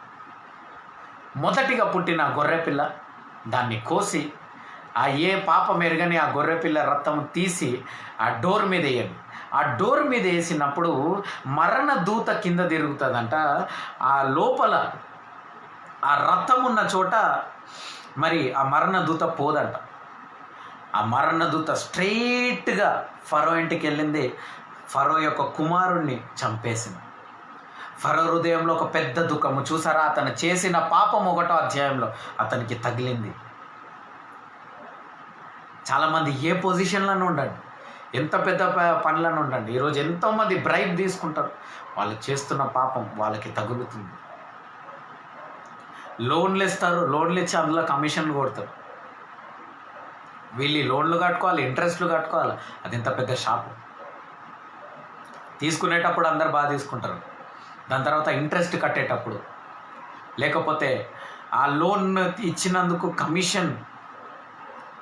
మొదటిగా పుట్టిన గొర్రెపిల్ల దాన్ని కోసి ఆ పాపం ఎరగని ఆ గొర్రెపిల్ల రక్తం తీసి ఆ డోర్ మీద వేయండి. ఆ డోర్ మీద వేసినప్పుడు మరణ దూత కింద తిరుగుతుందంట. ఆ లోపల ఆ రక్తం ఉన్న చోట మరి ఆ మరణ దూత పోదంట. ఆ మరణ దూత స్ట్రైట్గా ఫరో ఇంటికి వెళ్ళింది, ఫరో యొక్క కుమారుణ్ణి చంపేసింది. ఫరో హృదయంలో ఒక పెద్ద దుఃఖము. చూసారా, అతను చేసిన పాపం 1వ అధ్యాయంలో అతనికి తగిలింది. చాలామంది ఏ పొజిషన్లను ఉండండి, ఎంత పెద్ద పనులను ఉండండి, ఈరోజు ఎంతోమంది బ్రైబ్ తీసుకుంటారు, వాళ్ళు చేస్తున్న పాపం వాళ్ళకి తగులుతుంది. లోన్లు ఇస్తారు, లోన్లు ఇచ్చి అందులో కమిషన్లు కొడతారు. వీళ్ళు లోన్లు కట్టుకోవాలి, ఇంట్రెస్ట్లు కట్టుకోవాలి. అది ఎంత పెద్ద షాపు. తీసుకునేటప్పుడు అందరు బాగా తీసుకుంటారు, దాని తర్వాత ఇంట్రెస్ట్ కట్టేటప్పుడు, లేకపోతే ఆ లోన్ ఇచ్చినందుకు కమిషన్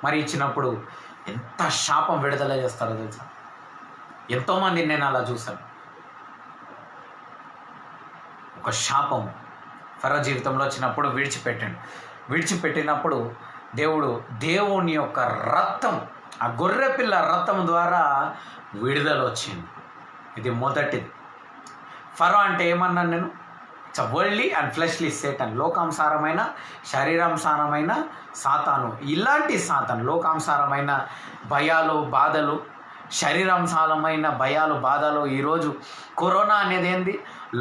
మరి ఇచ్చినప్పుడు ఎంత శాపం విడుదల చేస్తారో తెలుసా. ఎంతోమంది నేను అలా చూశాను. ఒక శాపం ఫరో జీవితంలో వచ్చినప్పుడు విడిచిపెట్టినప్పుడు దేవుని యొక్క రక్తం, ఆ గొర్రెపిల్ల రక్తం ద్వారా విడుదల వచ్చింది. ఇది మొదటిది. ఫరో అంటే ఏమన్నాను నేను? It's worldly and fleshly Satan. లోకానుసారమైన శరీరానుసారమైన సాతాను. ఇలాంటి సాతాను లోకానుసారమైన భయాలు బాధలు, శరీరానుసారమైన భయాలు బాధలు. ఈరోజు కరోనా అనేది ఏంది?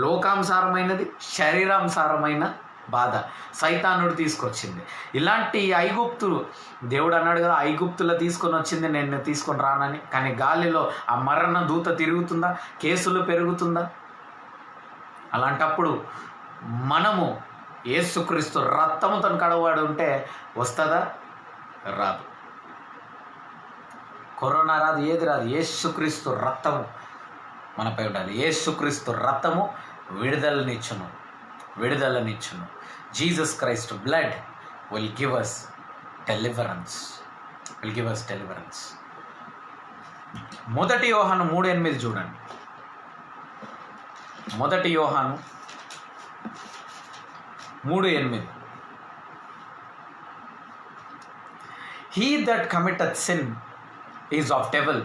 లోకానుసారమైనది, శరీరానుసారమైన బాధ సైతానుడు తీసుకొచ్చింది. ఇలాంటి ఐగుప్తులు, దేవుడు అన్నాడు కదా, ఐగుప్తులో తీసుకొని వచ్చింది నేను తీసుకొని రానని. కానీ గాలిలో ఆ మరణ దూత తిరుగుతుందా? కేసులు పెరుగుతుందా? అలాంటప్పుడు మనము యేసుక్రీస్తు రక్తముతో కడగబడి ఉంటే వస్తుందా? రాదు. కరోనా రాదు, ఏది రాదు. యేసుక్రీస్తు రక్తము మనపై ఉండాలి. యేసుక్రీస్తు రక్తము విడుదలనిచ్చును. Jesus Christ blood will give us deliverance. మొదటి యోహాను 3:8 చూడండి. మొదటి యోహాను 3:8. He that committeth sin is of devil,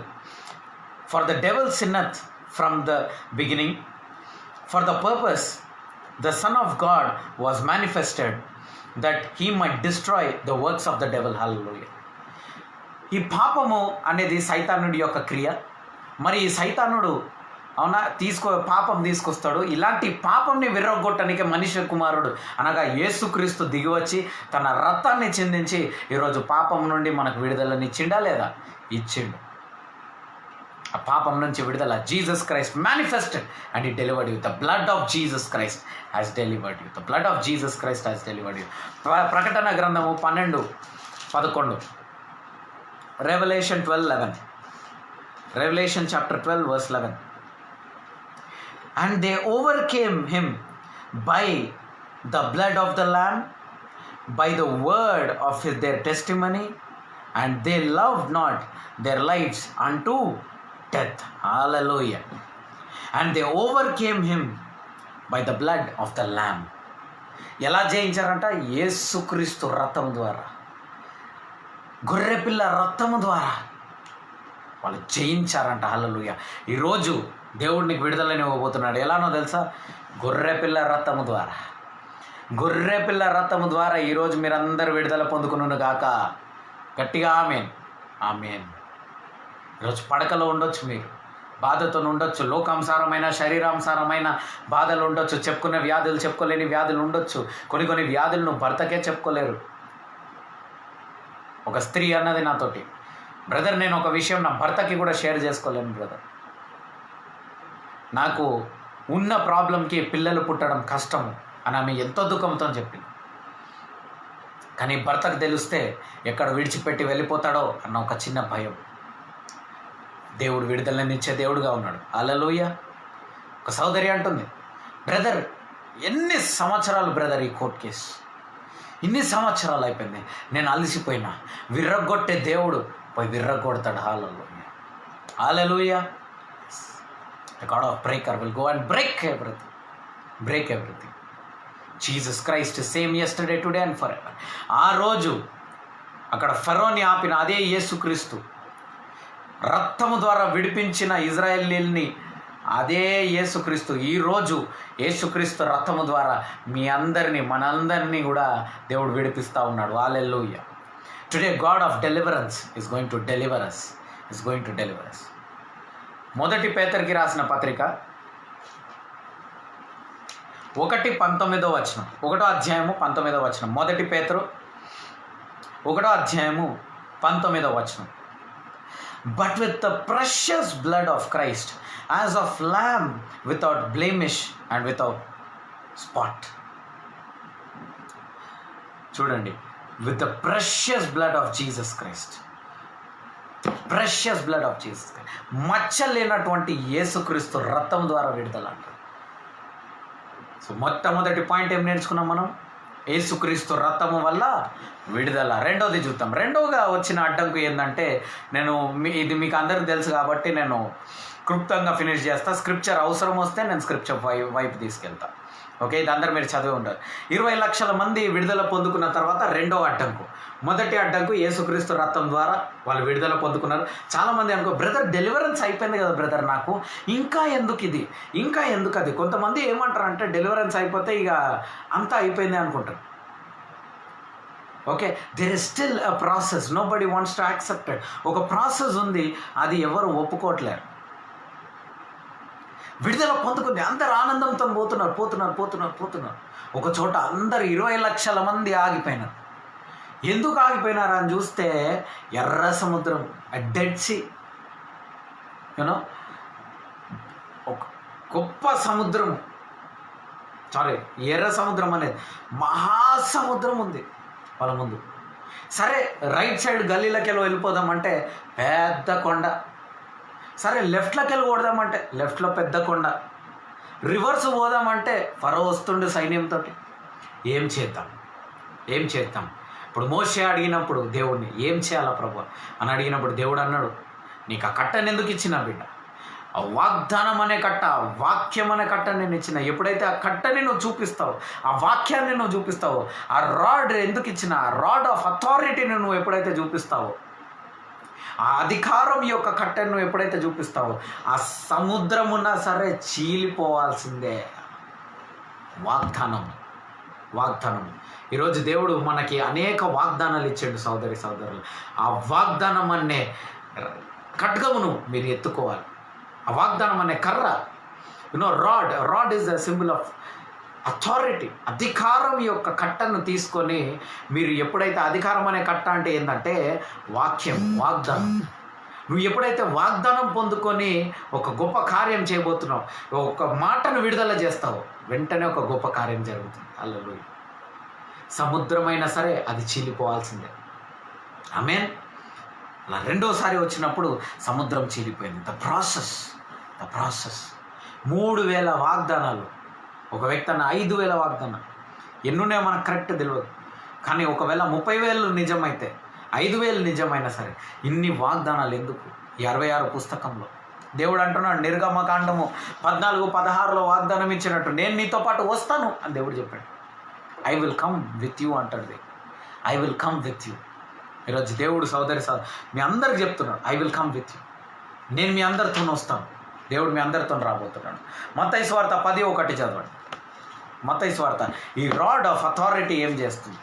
for the devil sinneth from the beginning. For the purpose the Son of God was manifested, that he might destroy the works of the devil. Hallelujah. ఈ పాపము అనేది సైతానుడి యొక్క క్రియ. మరి ఈ సైతానుడు పాపం తీసుకొస్తాడు. ఇలాంటి పాపంని విర్రగొట్టడానికి మనిషి కుమారుడు అనగా యేసుక్రీస్తు దిగివచ్చి తన రక్తాన్ని చిందించి ఈరోజు పాపం నుండి మనకు విడుదలనిచ్చిండా లేదా? ఇచ్చిండు. ఆ పాపం నుంచి విడుదల Jesus Christ manifested and he delivered you. The blood of Jesus Christ has delivered you. The blood of Jesus Christ has delivered you. ప్రకటన గ్రంథము 12:11. Revelation 12:11. Revelation chapter 12 verse 11. And they overcame him by the blood of the Lamb, by the word of their testimony, and they loved not their lives unto death. Hallelujah. And they overcame him by the blood of the Lamb. ఎలా జయించారంట? యేసుక్రీస్తు రక్తం ద్వారా, గొర్రెపిల్ల రక్తము ద్వారా వాళ్ళు జయించారంట. హల్లెలూయా. ఈరోజు దేవుడిని విడుదలని ఇవ్వబోతున్నాడు. ఎలానో తెలుసా? గొర్రెపిల్ల రక్తము ద్వారా ఈరోజు మీరందరూ విడుదల పొందుకును గాక. గట్టిగా ఆమేన్. ఈరోజు పడకలో ఉండొచ్చు, మీరు బాధతో ఉండొచ్చు, లోకానుసారమైన శరీరానుసారమైన బాధలు ఉండొచ్చు, చెప్పుకునే వ్యాధులు, చెప్పుకోలేని వ్యాధులు ఉండొచ్చు. కొన్ని వ్యాధులను భర్తకే చెప్పుకోలేరు. ఒక స్త్రీ అన్నది నాతోటి, బ్రదర్ నేను ఒక విషయం నా భర్తకి కూడా షేర్ చేసుకోలేను బ్రదర్, నాకు ఉన్న ప్రాబ్లంకి పిల్లలు పుట్టడం కష్టము, అని ఆమె ఎంతో దుఃఖంతో చెప్పింది. కానీ భర్తకు తెలిస్తే ఎక్కడ విడిచిపెట్టి వెళ్ళిపోతాడో అన్న ఒక చిన్న భయం. దేవుడు విడుదలనిచ్చే దేవుడుగా ఉన్నాడు. హల్లెలూయా. ఒక సోదరి అంటుంది, బ్రదర్ ఎన్ని సంవత్సరాలు బ్రదర్ ఈ కోర్ట్ కేసు, ఇన్ని సంవత్సరాలు అయిపోయింది, నేను అలసిపోయినా. విర్రగొట్టే దేవుడు పోయి విర్రగొడతాడు. హల్లెలూయా, హల్లెలూయా. The God of breaker will go and break everything. Jesus Christ is same yesterday, today and forever. ఆ రోజు అక్కడ ఫరోని ఆపిన అదే యేసుక్రీస్తు, రక్తము ద్వారా విడిపించిన ఇజ్రాయేలీల్ని అదే యేసుక్రీస్తు ఈరోజు యేసుక్రీస్తు రక్తము ద్వారా మీ అందరినీ మనందరినీ కూడా దేవుడు విడిపిస్తూ ఉన్నాడు. హల్లెలూయా. Today God of deliverance is going to deliver us. మొదటి పేతురుకి రాసిన పత్రిక 1:19 ఒకటో అధ్యాయము 19 మొదటి పేతురు 1వ అధ్యాయము 19. But with the precious blood of Christ, as of lamb without blemish and without spot. చూడండి, with the precious blood of Jesus Christ. Precious blood of Jesus Christ, మచ్చలేనటువంటి యేసుక్రీస్తు రక్తం ద్వారా విడుదల అంటారు. సో మొట్టమొదటి పాయింట్ ఏం నేర్చుకున్నాం మనం? యేసుక్రీస్తు రక్తము వల్ల విడుదల. రెండోది చూద్దాం. రెండోగా వచ్చిన అడ్డంకు ఏంటంటే, ఇది మీకు అందరికీ తెలుసు కాబట్టి నేను క్లుప్తంగా ఫినిష్ చేస్తా. స్క్రిప్చర్ అవసరం వస్తే నేను స్క్రిప్చర్ వైపు తీసుకెళ్తా. ఓకే, ఇది అందరు మీరు చదివి ఉంటారు. 20 లక్షల మంది విడుదల పొందుకున్న తర్వాత రెండో అడ్డంకు. మొదటి అడ్డంకు యేసుక్రీస్తు రక్తం ద్వారా వాళ్ళు విడుదల పొందుకున్నారు. చాలామంది అనుకో, బ్రదర్ డెలివరెన్స్ అయిపోయింది కదా బ్రదర్, నాకు ఇంకా ఎందుకు అది. కొంతమంది ఏమంటారు అంటే, డెలివరెన్స్ అయిపోతే ఇక అంతా అయిపోయింది అనుకుంటారు. Okay, there is still a process. Nobody wants to accept it. ఒక ప్రాసెస్ ఉంది, అది ఎవరు ఒప్పుకోవట్లేరు. విడుదల పొందుకుంది, అందరు ఆనందంతో పోతున్నారు. ఒక చోట అందరు 20 లక్షల మంది ఆగిపోయినారు. ఎందుకు ఆగిపోయినారు అని చూస్తే, ఎర్ర సముద్రం, డెడ్ సీ, యూనో, ఒక గొప్ప సముద్రం, ఎర్ర సముద్రం అనేది మహాసముద్రం ఉంది వాళ్ళ ముందు. సరే, రైట్ సైడ్ గల్లీలకి వెళ్ళిపోదామంటే పెద్ద కొండ. సరే, లెఫ్ట్లోకి వెళ్ళి కొడదామంటే లెఫ్ట్లో పెద్ద కొండ. రివర్స్ పోదామంటే ఫరో వస్తుండే సైన్యంతో. ఏం చేద్దాం? ఇప్పుడు మోషే అడిగినప్పుడు దేవుడిని, ఏం చేయాలా ప్రభు అని అడిగినప్పుడు దేవుడు అన్నాడు, నీకు ఆ కట్టను ఎందుకు ఇచ్చిన బిడ్డ? ఆ వాగ్దానం అనే కట్ట, వాక్యం అనే కట్ట నేను ఇచ్చిన. ఎప్పుడైతే ఆ కట్టని నువ్వు చూపిస్తావు, ఆ వాక్యాన్ని నువ్వు చూపిస్తావో, ఆ రాడ్ ఎందుకు ఇచ్చిన, ఆ రాడ్ ఆఫ్ అథారిటీని నువ్వు ఎప్పుడైతే చూపిస్తావో, ఆ అధికారం యొక్క కట్టను నువ్వు ఎప్పుడైతే చూపిస్తావో, ఆ సముద్రమున్నా సరే చీలిపోవాల్సిందే. వాగ్దానం. ఈరోజు దేవుడు మనకి అనేక వాగ్దానాలు ఇచ్చాడు సోదరులు. ఆ వాగ్దానం అనే ఖడ్గమును మీరు ఎత్తుకోవాలి. ఆ వాగ్దానం అనే కర్ర, rod is the symbol of authority. అధికారం యొక్క కట్టను తీసుకొని మీరు ఎప్పుడైతే, అధికారం అనే కట్ట అంటే ఏంటంటే వాగ్దానం. నువ్వు ఎప్పుడైతే వాగ్దానం పొందుకొని ఒక గొప్ప కార్యం చేయబోతున్నావు, ఒక మాటను విడుదల చేస్తావు, వెంటనే ఒక గొప్ప కార్యం జరుగుతుంది. హల్లెలూయా. సముద్రమైనా సరే అది చీలిపోవాల్సిందే. ఆమేన్. అలా రెండోసారి వచ్చినప్పుడు సముద్రం చీలిపోయింది. ద ప్రాసెస్ 3000 వాగ్దానాలు. ఒక వ్యక్తి అన్న 5000 వాగ్దానాలు. ఎన్నున్నాయో మనకు కరెక్ట్ తెలియదు. కానీ ఒకవేళ 30,000 నిజమైతే, 5,000 నిజమైనా సరే, ఇన్ని వాగ్దానాలు ఎందుకు? ఈ 66 పుస్తకంలో దేవుడు అంటున్నాడు, నిర్గమకాండము 14:16 వాగ్దానం ఇచ్చినట్టు, నేను నీతో పాటు వస్తాను అని దేవుడు చెప్పాడు. I will come with you అంటాడు. I will come with you. ఈరోజు దేవుడు సోదరి మీ అందరికి చెప్తున్నాడు, I will come with you. నేను మీ అందరితో వస్తాను. దేవుడు మీ అందరితో రాబోతున్నాడు. మత్తయి సువార్త 10:1 చదవండి. మత్తయి సువార్త. ఈ రాడ్ ఆఫ్ అథారిటీ ఏం చేస్తుంది?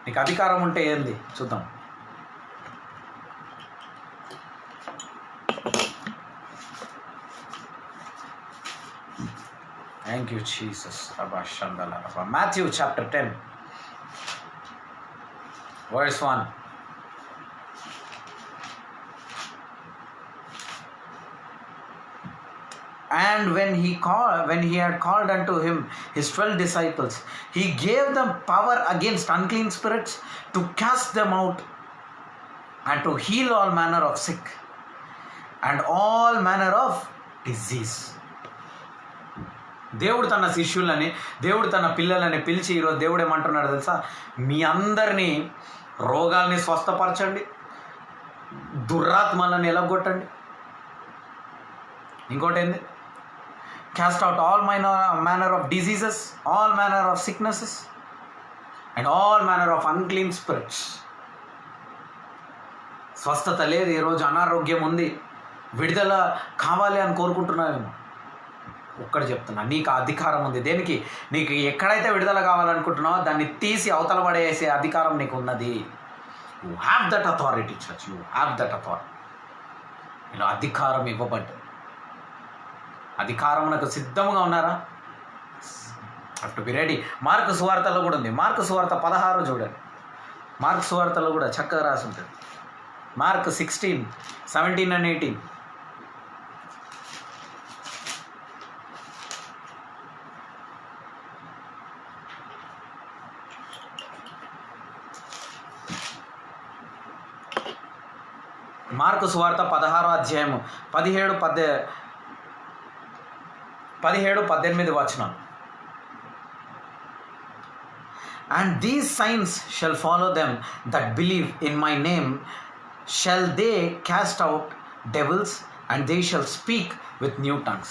నీకు అధికారం ఉంటే ఏంది చూద్దాం. Thank you, Jesus. Matthew chapter 10, verse 1. And when he had called unto him his 12 disciples, he gave them power against unclean spirits to cast them out and to heal all manner of sick and all manner of disease. దేవుడు తన శిష్యులని, దేవుడు తన పిల్లలని పిలిచి ఈరోజు దేవుడు ఏమంటున్నాడు తెలుసా? మీ అందరినీ రోగాల్ని స్వస్థపరచండి, దురాత్మలను ఎలగొట్టండి. ఇంకోటి ఏంది? cast out all manner of diseases, all manner of sicknesses and all manner of unclean spirits. స్వస్థత లేదు, ఈరోజు అనారోగ్యం ఉంది, విడుదల కావాలి అని కోరుకుంటున్నావేమో. ఒక్కటి చెప్తున్నా, నీకు అధికారం ఉంది. దేనికి? నీకు ఎక్కడైతే విడుదల కావాలనుకుంటున్నావో దాన్ని తీసి అవతల పడేసే అధికారం నీకు ఉన్నది. You have that authority church, you have that authority. ఇలా అధికారం ఇవ్వబడ్డది. అధికారమునకు సిద్ధంగా ఉన్నారా? Have to be ready. Mark సువార్తలో కూడా ఉంది. మార్కు సువార్త 16 చూడండి. మార్కు సువార్తలో కూడా చక్కగా రాసి ఉంటుంది. Mark 16, 17 and 18. మార్కు సువార్త 16వ అధ్యాయము 17-18 వచనం. And these signs shall follow them that believe in my name. Shall they cast out devils, and they shall speak with new tongues.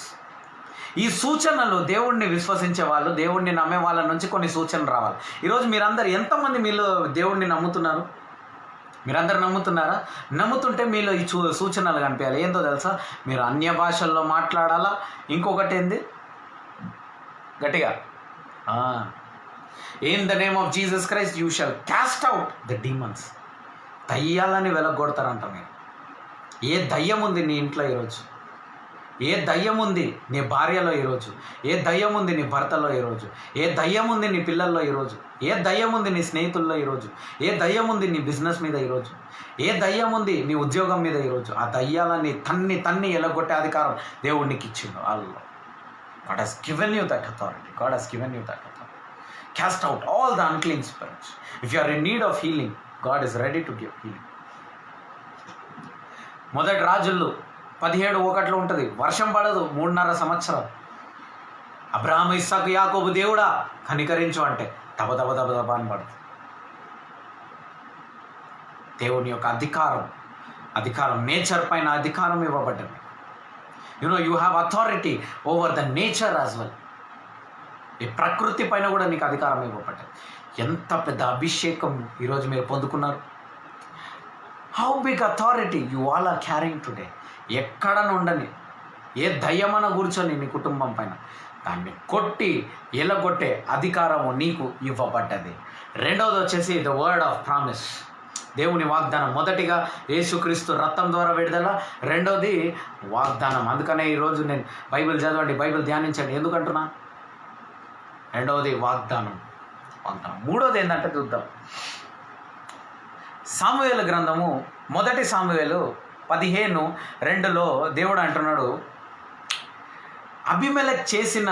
ఈ సూచనలు దేవుణ్ణి విశ్వసించే వాళ్ళు, దేవుణ్ణి నమ్మే వాళ్ళ నుంచి కొన్ని సూచనలు రావాలి. ఈరోజు మీరందరూ ఎంతమంది మీలో దేవుణ్ణి నమ్ముతున్నారు? మీరందరూ నమ్ముతున్నారా? నమ్ముతుంటే మీలో ఈ సూచనలు కనిపించాలి. ఏందో తెలుసా? మీరు అన్య భాషల్లో మాట్లాడాలా. ఇంకొకటి ఏంది? గట్టిగా, in the name of Jesus Christ you shall cast out the demons. దయ్యాలని వెలగొడతారంట. మీరు ఏ దయ్యం ఉంది నీ ఇంట్లో ఈరోజు? ఏ దయ్యం ఉంది నీ భార్యలో ఈరోజు? ఏ దయ్యం ఉంది నీ భర్తలో ఈరోజు? ఏ దయ్యం ఉంది నీ పిల్లల్లో ఈరోజు? ఏ దయ్యం ఉంది నీ స్నేహితుల్లో ఈరోజు? ఏ దయ్యం ఉంది నీ బిజినెస్ మీద ఈరోజు? ఏ దయ్యం ఉంది నీ ఉద్యోగం మీద ఈరోజు? ఆ దయ్యాలని తన్ని ఎలగొట్టే అధికారం దేవుడు నీకు ఇచ్చిండు. అల్లా, God has given you that authority. God has given you that authority. Cast out all the unclean spirits. If you are in need of healing, God is ready to give healing. మొదటి రాజుల్లో 17:1 ఉంటుంది. వర్షం పడదు 3.5 సంవత్సరాలు. అబ్రహాము, ఇస్సాకు, యాకోబు, దేవుడా కనికరించు అంటే దబ అని పడుతుంది. దేవుని యొక్క అధికారం నేచర్ పైన అధికారం ఇవ్వబడ్డది. You have authority over the nature as well. ఈ ప్రకృతి పైన కూడా నీకు అధికారం ఇవ్వబడ్డది. ఎంత పెద్ద అభిషేకం ఈరోజు మీరు పొందుకున్నారు. How big authority you all are carrying today. ఎక్కడ నుండని ఏ దయ్యమన కూర్చొని నీ కుటుంబం పైన దాన్ని కొట్టి ఎలగొట్టే అధికారము నీకు ఇవ్వబడ్డది. రెండవది వచ్చేసి ద వర్డ్ ఆఫ్ ప్రామిస్, దేవుని వాగ్దానం. మొదటిగా యేసుక్రీస్తు రక్తం ద్వారా విడుదల, రెండోది వాగ్దానం. అందుకనే ఈరోజు నేను బైబిల్ చదవండి, బైబిల్ ధ్యానించండి. ఎందుకంటున్నా? రెండవది వాగ్దానం. మూడోది ఏంటంటే చూద్దాం. సామువేలు గ్రంథము, మొదటి సామువేలు 15:2 దేవుడు అంటున్నాడు, అబీమెలెకు చేసిన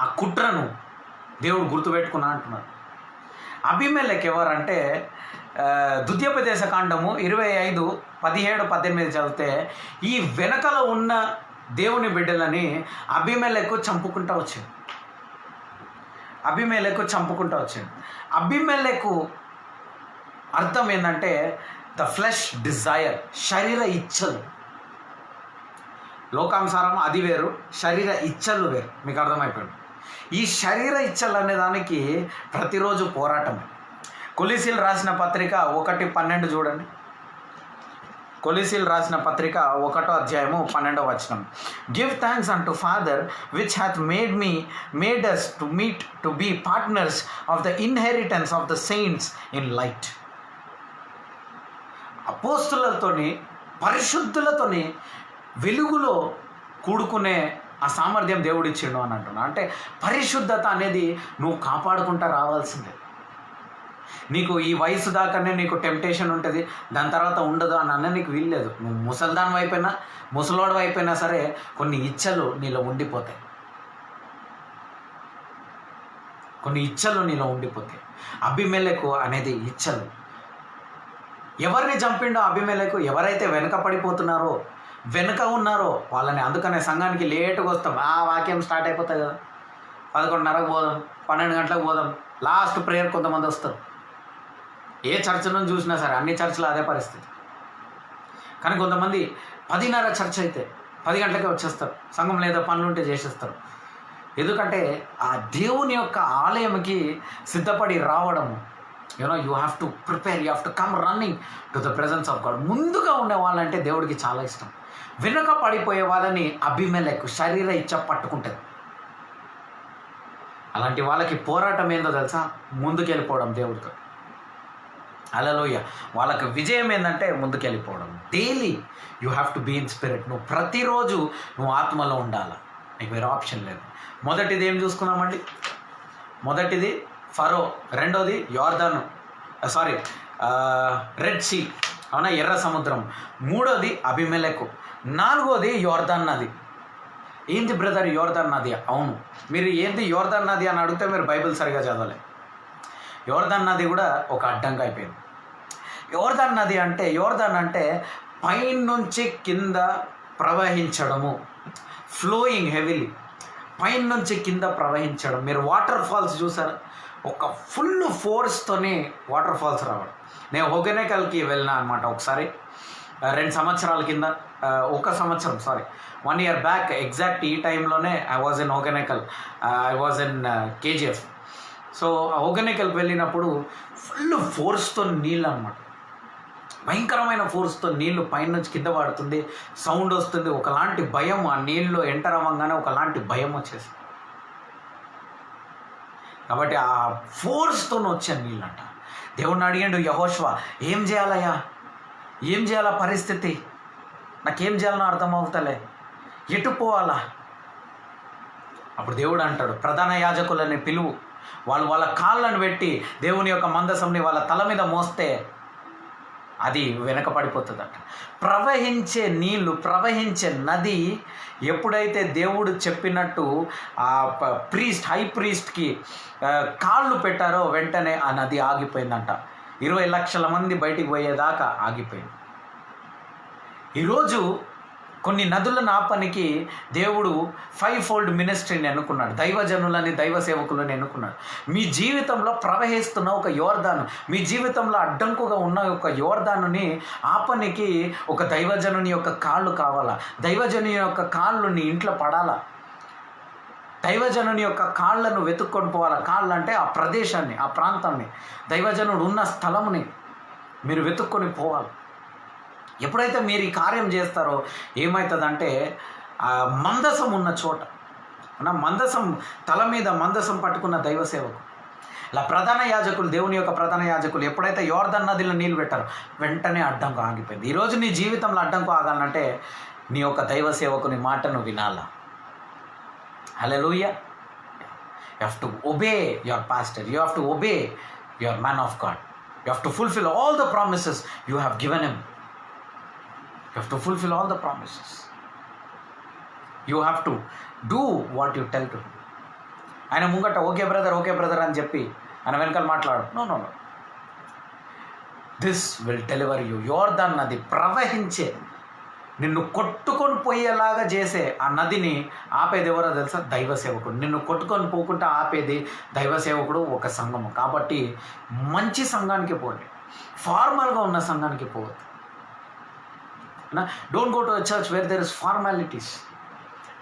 ఆ కుట్రను దేవుడు గుర్తుపెట్టుకున్నా అంటున్నాడు. అబీమెలెకు ఎవరంటే, ద్వితీయోపదేశ కాండము 25:17-18 చదివితే ఈ వెనకల ఉన్న దేవుని బిడ్డలని అబీమెలెకు చంపుకుంటూ వచ్చాడు. అబీమెలెకు అర్థం ఏంటంటే ద ఫ్లెష్ డిజైర్, శరీర ఇచ్చలు. లోకానుసారం అది వేరు, శరీర ఇచ్చలు వేరు. మీకు అర్థమైపోయింది. ఈ శరీర ఇచ్చలు అనే దానికి ప్రతిరోజు పోరాటమే. కొలీసీలు రాసిన పత్రిక 1:12 చూడండి. కొలీసీలు రాసిన పత్రిక 1వ అధ్యాయము 12వ వచనం. Give thanks unto father which hath made us to be partners of the inheritance of the saints in light. అపోస్తులతోని, పరిశుద్ధులతోని వెలుగులో కూడుకునే ఆ సామర్థ్యం దేవుడిచ్చిండు అని అంటున్నా. అంటే పరిశుద్ధత అనేది నువ్వు కాపాడుకుంటా రావాల్సిందే. నీకు ఈ వయసు దాకానే నీకు టెంప్టేషన్ ఉంటుంది, దాని తర్వాత ఉండదు అని అన్న నీకు వీల్లేదు. నువ్వు ముసల్దాని అయిపోయినా ముసలోడు అయిపోయినా సరే కొన్ని ఇచ్చలు నీలో ఉండిపోతాయి, కొన్ని ఇచ్చలు నీలో ఉండిపోతాయి. అబీమెలెకు అనేది ఇచ్చలు. ఎవరిని చంపిండో అబీమెలెకు? ఎవరైతే వెనక పడిపోతున్నారో, వెనుక ఉన్నారో వాళ్ళని. అందుకనే సంఘానికి లేటుగా వస్తాం. ఆ వాక్యం స్టార్ట్ అయిపోతుంది కదా, 11:30కు పోదాం, 12 గంటలకు పోదాం, లాస్ట్ ప్రేయర్ కొంతమంది వస్తారు. ఏ చర్చలను చూసినా సరే అన్ని చర్చలు అదే పరిస్థితి. కానీ కొంతమంది 10:30 చర్చ అయితే 10 గంటలకే వచ్చేస్తారు, సంఘం లేదా పనులు ఉంటే చేసేస్తారు. ఎందుకంటే ఆ దేవుని యొక్క ఆలయంకి సిద్ధపడి రావడము, you have to prepare, you have to come running to the presence of God. ముందుగా ఉండే వాళ్ళంటే దేవుడికి చాలా ఇష్టం. వెనుక పడిపోయే వాళ్ళని అబీమెలెకు శరీర ఇచ్చ పట్టుకుంటుంది. అలాంటి వాళ్ళకి పోరాటం ఏందో తెలుసా? ముందుకెళ్ళిపోవడం దేవుడితో. హల్లెలూయా. వాళ్ళకి విజయం ఏంటంటే ముందుకెళ్ళిపోవడం. Daily you have to be in spirit. నువ్వు ప్రతిరోజు నువ్వు ఆత్మలో ఉండాలి, నీకు వేరే ఆప్షన్ లేదు. మొదటిది ఏం చూసుకున్నామండి? మొదటిది ఫరో, రెండోది యోర్దాను, రెడ్ సీ, అవునా, ఎర్ర సముద్రం, మూడోది అబీమెలెకు, నాలుగోది యోర్దాన్ నది. ఏంటి బ్రదర్ యోర్దాన్ నది? అవును, మీరు ఏంటి యోర్దాన్ నది అని అడిగితే మీరు బైబిల్ సరిగా చదవలే. యోర్దాన్ నది కూడా ఒక అడ్డంగా అయిపోయింది. యోర్దాన్ నది అంటే, యోర్దాన్ అంటే పైనుంచి కింద ప్రవహించడము, ఫ్లోయింగ్ హెవీలీ, పైనుంచి కింద ప్రవహించడం. మీరు వాటర్ ఫాల్స్ చూసారా? ఒక ఫుల్ ఫోర్స్తోనే వాటర్ ఫాల్స్ రావడం. నేను హోగెనెకల్కి వెళ్ళినా అనమాట ఒకసారి, 2 సంవత్సరాల కింద, 1 year బ్యాక్ ఎగ్జాక్ట్ ఈ టైంలోనే I was in Hogenakkal, I was in KGF. So హోగెనెకల్కి వెళ్ళినప్పుడు ఫుల్ ఫోర్స్తో నీళ్ళు అనమాట, భయంకరమైన ఫోర్స్తో నీళ్లు పైనుంచి కింద పడుతుంది, సౌండ్ వస్తుంది, ఒకలాంటి భయం. ఆ నీళ్ళు ఎంటర్ అవ్వగానే ఒకలాంటి భయం వచ్చేసింది. కాబట్టి ఆ ఫోర్స్తో వచ్చే నీళ్ళు అంట. దేవుడిని అడిగాడు యెహోషువ, ఏం చేయాలయ్యా, ఏం చేయాలా పరిస్థితి, నాకేం చేయాలనో అర్థం అవుతలే, ఎటు పోవాలా? అప్పుడు దేవుడు అంటాడు, ప్రధాన యాజకులని పిలువు, వాళ్ళు వాళ్ళ కాళ్ళను పెట్టి దేవుని యొక్క మందసంని వాళ్ళ తల మీద మోస్తే అది వెనక పడిపోతుందంట. ప్రవహించే నీళ్లు, ప్రవహించే నది ఎప్పుడైతే దేవుడు చెప్పినట్టు ఆ హై ప్రీస్ట్కి కాళ్ళు పెట్టారో వెంటనే ఆ నది ఆగిపోయిందంట. 20 లక్షల మంది బయటికి పోయేదాకా ఆగిపోయింది. ఈరోజు కొన్ని నదులను ఆపనికి దేవుడు 5-fold మినిస్ట్రీని ఎన్నుకున్నాడు, దైవజనులని, దైవ సేవకులను ఎన్నుకున్నాడు. మీ జీవితంలో ప్రవహిస్తున్న ఒక యోర్దాను, మీ జీవితంలో అడ్డంకుగా ఉన్న ఒక యోర్దానుని ఆపనికి ఒక దైవజనుని యొక్క కాళ్ళు కావాలా, దైవజనుని యొక్క కాళ్ళు నీ ఇంట్లో పడాలా, దైవజనుని యొక్క కాళ్ళను వెతుక్కొని పోవాలా. కాళ్ళు అంటే ఆ ప్రదేశాన్ని, ఆ ప్రాంతాన్ని, దైవజనుడు ఉన్న స్థలముని మీరు వెతుక్కొని పోవాలి. ఎప్పుడైతే మీరు ఈ కార్యం చేస్తారో ఏమవుతుందంటే, మందసం ఉన్న చోట, మందసం తల మీద మందసం పట్టుకున్న దైవ సేవకు, ఇలా ప్రధాన యాజకులు, దేవుని యొక్క ప్రధాన యాజకులు ఎప్పుడైతే యోర్దాన్ నదిలో నీళ్ళు పెట్టారో వెంటనే అడ్డంకు ఆగిపోయింది. ఈరోజు నీ జీవితంలో అడ్డంకు ఆగాలంటే నీ యొక్క దైవ సేవకుని మాటను వినాలా. హల్లెలూయా. You have to obey your pastor, you have to obey your man of God, you have to fulfil all the promises you have given him. You have to fulfill all the promises. You have to do what you tell to him. ఆయన ముంగట okay brother అని చెప్పి ఆయన వెనకాల మాట్లాడు. No. This will deliver you. యోర్దాన్ నది ప్రవహించే, నిన్ను కొట్టుకొని పోయేలాగా చేసే ఆ నదిని ఆపేది ఎవరో తెలుసా? దైవ సేవకుడు. నిన్ను కొట్టుకొని పోకుండా ఆపేది దైవ సేవకుడు, ఒక సంఘము. కాబట్టి మంచి సంఘానికి పోండి, ఫార్మల్గా ఉన్న సంఘానికి పోవద్దు. Don't go to a church where there is formalities,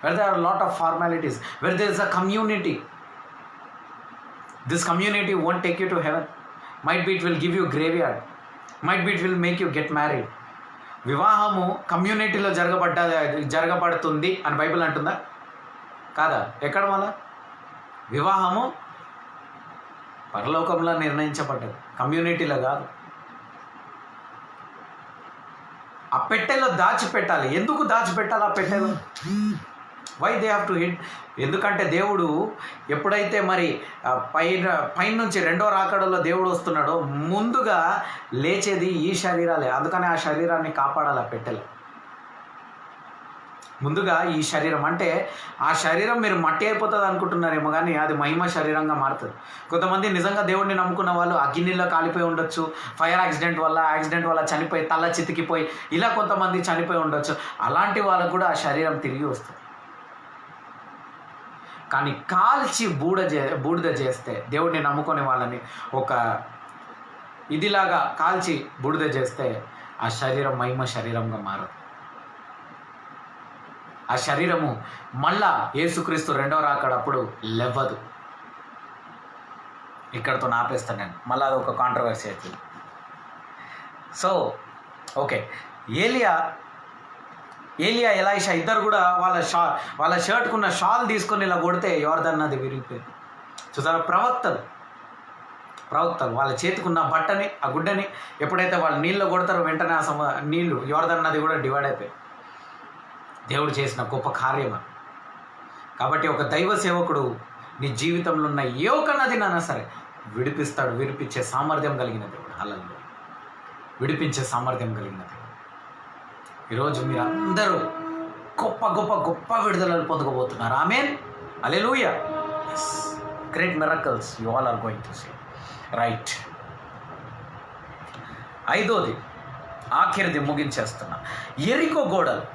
where there are a lot of formalities, where there is a community. This community won't take you to heaven. Might be it will give you graveyard. Might be it will make you get married. వివాహము కమ్యూనిటీలో జరగబడుతుంది అని Bible అంటుందా? కాదా? ఎక్కడ మళ్ళా? వివాహము పరలోకంలో నిర్ణయించబడ్డది, కమ్యూనిటీలో కాదు. ఆ పెట్టెలో దాచిపెట్టాలి. ఎందుకు దాచిపెట్టాలి? ఆ పెట్టెలో why they have to hit? ఎందుకంటే దేవుడు ఎప్పుడైతే మరి పైన నుంచి రెండో రాకడలో దేవుడు వస్తున్నాడో ముందుగా లేచేది ఈ శరీరాలే. అందుకని ఆ శరీరాన్ని కాపాడాలి, పెట్టెలు. ముందుగా ఈ శరీరం, అంటే ఆ శరీరం మీరు మట్టి అయిపోతుంది అనుకుంటున్నారేమో, కానీ అది మహిమ శరీరంగా మారుతుంది. కొంతమంది నిజంగా దేవుడిని నమ్ముకున్న వాళ్ళు అగ్నిలో కాలిపోయి ఉండొచ్చు, ఫైర్ యాక్సిడెంట్ వల్ల చనిపోయి తల చితికిపోయి ఇలా కొంతమంది చనిపోయి ఉండొచ్చు. అలాంటి వాళ్ళకు కూడా ఆ శరీరం తిరిగి వస్తుంది. కానీ కాల్చి బూడిద చేస్తే, దేవుడిని నమ్ముకొని వాళ్ళని ఒక ఇదిలాగా కాల్చి బూడిద చేస్తే ఆ శరీరం మహిమ శరీరంగా మారదు. ఆ శరీరము మళ్ళా యేసుక్రీస్తు రెండవ రాకడప్పుడు లేవదు. ఇక్కడతో ఆపేస్తాను నేను, మళ్ళీ అది ఒక కాంట్రవర్సీ అవుతుంది. సో ఓకే, ఏలియా ఎలీషా ఇద్దరు కూడా వాళ్ళ షర్ట్కున్న షాల్ తీసుకొని ఇలా కొడితే యోర్దాన్ నది విరిగిపోయింది. చూసారా, ప్రవక్తలు వాళ్ళ చేతికున్న బట్టని, ఆ గుడ్డని ఎప్పుడైతే వాళ్ళు నీళ్ళు కొడతారో వెంటనే ఆ నీళ్ళు యోర్దాన్ నది కూడా డివైడ్ అయిపోయింది. దేవుడు చేసిన గొప్ప కార్యం. కాబట్టి ఒక దైవ సేవకుడు నీ జీవితంలో ఉన్న ఏ ఒక్క నదినైనా సరే విడిపిస్తాడు. విడిపించే సామర్థ్యం కలిగిన దేవుడు. హల్లెలూయా. విడిపించే సామర్థ్యం కలిగిన దేవుడు. ఈరోజు మీరు అందరూ గొప్ప గొప్ప గొప్ప విడుదలలు పొందుకోబోతున్నారు. ఆమేన్, హల్లెలూయా. Great miracles you all are going to see. Right, ఐదోది ఆఖరిది ముగించేస్తున్నా. ఎరికో గోడలు.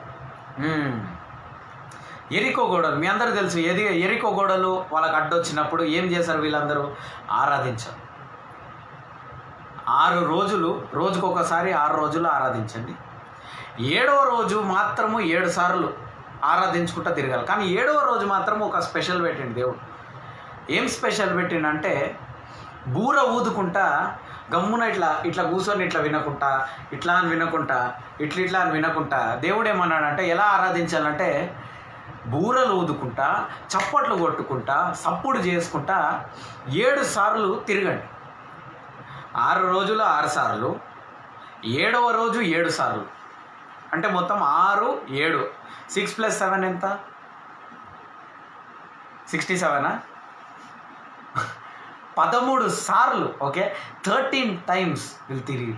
మీ అందరూ తెలుసు. ఎరికో గోడలు వాళ్ళకి అడ్డొచ్చినప్పుడు ఏం చేశారు? వీళ్ళందరూ ఆరాధించారు. 6 రోజులు, రోజుకొకసారి 6 రోజులు ఆరాధించండి. 7వ రోజు మాత్రము 7 సార్లు ఆరాధించుకుంటూ తిరగాలి. కానీ 7వ రోజు మాత్రం ఒక స్పెషల్ పెట్టిండు దేవుడు. ఏం స్పెషల్ పెట్టిండంటే, బూర ఊదుకుంటా గమ్మున ఇట్లా కూర్చొని ఇట్లా వినకుంటా, ఇట్లా అని వినకుంటా దేవుడు ఏమన్నాడంటే, ఎలా ఆరాధించాలంటే బూరలు ఊదుకుంటా, చప్పట్లు కొట్టుకుంటా, సప్పుడు చేసుకుంటా 7 సార్లు తిరగండి. 6 రోజులు 6 సార్లు, 7వ రోజు 7 సార్లు, అంటే మొత్తం 6, 7, 6 + 7 ఎంత? 67. 13 సార్లు. ఓకే, 13 times వీళ్ళు తిరిగి.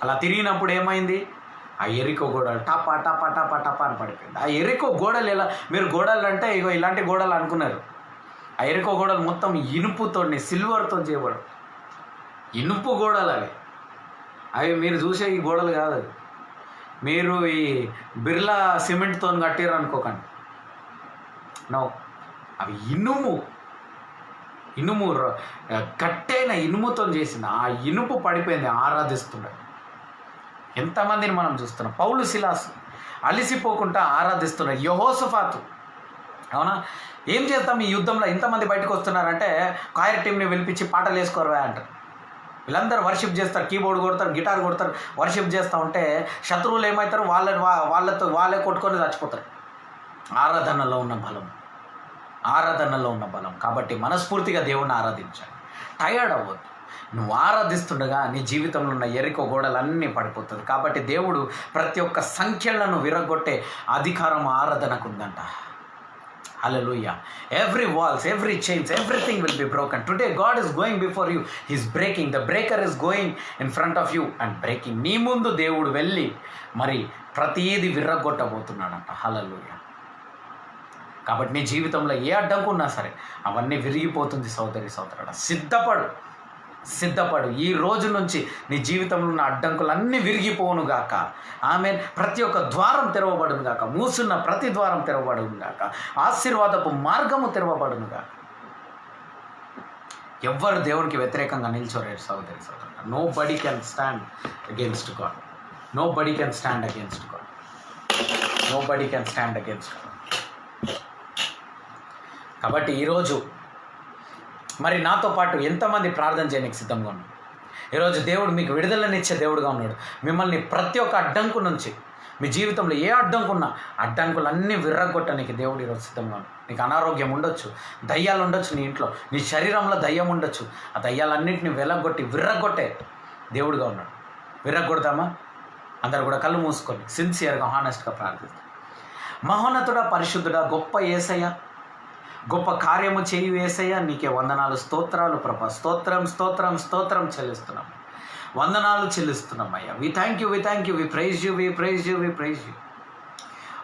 అలా తిరిగినప్పుడు ఏమైంది? ఆ ఎరికో గోడలు టపా టపా టపా టపా అని పడిపోయింది. ఆ ఎరికో గోడలు ఎలా, మీరు గోడలు అంటే ఇగో ఇలాంటి గోడలు అనుకున్నారు. ఆ ఎరికో గోడలు మొత్తం ఇనుపుతో, సిల్వర్తో చేయబడు ఇనుపు గోడలు అవి మీరు చూసే ఈ గోడలు కాదు. మీరు ఈ బిర్లా సిమెంట్తో కట్టారు అనుకోకండి. నో, అవి ఇనుము కట్టైన ఇనుముతో చేసింది. ఆ ఇనుపు పడిపోయింది. ఆరాధిస్తున్నాడు. ఎంతమందిని మనం చూస్తున్నాం. పౌలు సిలాసు అలిసిపోకుండా ఆరాధిస్తున్నాడు. యెహోషాఫాతు, అవునా, ఏం చేస్తాం ఈ యుద్ధంలో? ఇంతమంది బయటకు వస్తున్నారంటే కాయర్ టీంని పిలిపించి పాటలు వేసుకోరా అంటారు. వీళ్ళందరూ వర్షిప్ చేస్తారు, కీబోర్డ్ కొడతారు, గిటార్ కొడతారు, వర్షిప్ చేస్తూ ఉంటే శత్రువులు ఏమవుతారు? వాళ్ళే కొట్టుకొని చచ్చిపోతారు. ఆరాధనలో ఉన్న బలం. కాబట్టి మనస్ఫూర్తిగా దేవుణ్ణి ఆరాధించాలి. టయర్డ్ అవ్వద్దు. నువ్వు ఆరాధిస్తుండగా నీ జీవితంలో ఉన్న ఎరికో గోడలన్నీ పడిపోతుంది. కాబట్టి దేవుడు ప్రతి ఒక్క సంఖ్యలను విరగొట్టే అధికారం ఆరాధనకు ఉందంట. హల్లెలూయా. Every walls, every chains, everything will be broken. Today God is going before you. He is breaking. The breaker is going in front of you and breaking. నీ ముందు దేవుడు వెళ్ళి మరి ప్రతిదీ విరగొట్టబోతున్నాడంట. హల్లెలూయా. కాబట్టి నీ జీవితంలో ఏ అడ్డంకు ఉన్నా సరే అవన్నీ విరిగిపోతుంది. సోదరుడా, సిద్ధపడు. ఈ రోజు నుంచి నీ జీవితంలో ఉన్న అడ్డంకులన్నీ విరిగిపోవును గాక. ఆమేన్. ప్రతి ఒక్క ద్వారం తెరవబడును గాక. మూసున్న ప్రతి ద్వారం తెరవబడును గాక. ఆశీర్వాదపు మార్గము తెరవబడును గాక. ఎవ్వరు దేవునికి వ్యతిరేకంగా నిల్చోలేరు సోదరుడా. Nobody can stand against God. Nobody can stand against God. కాబట్టి ఈరోజు మరి నాతో పాటు ఎంతమంది ప్రార్థన చేయడానికి సిద్ధంగా ఉన్నారు? ఈరోజు దేవుడు మీకు విడుదలనిచ్చే దేవుడుగా ఉన్నాడు. మిమ్మల్ని ప్రతి ఒక్క అడ్డంకు నుంచి, మీ జీవితంలో ఏ అడ్డంకున్నా అడ్డంకులన్నీ విర్రగొట్టడానికి దేవుడు ఈరోజు సిద్ధంగా ఉన్నాడు. నీకు అనారోగ్యం ఉండొచ్చు, దయ్యాలు ఉండొచ్చు, నీ ఇంట్లో నీ శరీరంలో దయ్యం ఉండొచ్చు. ఆ దయ్యాలన్నింటినీ విర్రగొట్టే దేవుడుగా ఉన్నాడు. విర్రగొడదామా? అందరు కూడా కళ్ళు మూసుకొని సిన్సియర్గా హానెస్ట్గా ప్రార్థిస్తాం. మహోన్నతుడా, పరిశుద్ధుడా, గొప్ప యేసయ్య, గొప్ప కార్యము చేయు యేసయ్య, నీకే వందనాలు, స్తోత్రాలు ప్రభా. స్తోత్రం స్తోత్రం స్తోత్రం చెల్లిస్తున్నాం, వందనాలు చెల్లిస్తున్నాం అయ్యా. We thank you, we thank you, we praise you, we praise you, we praise you.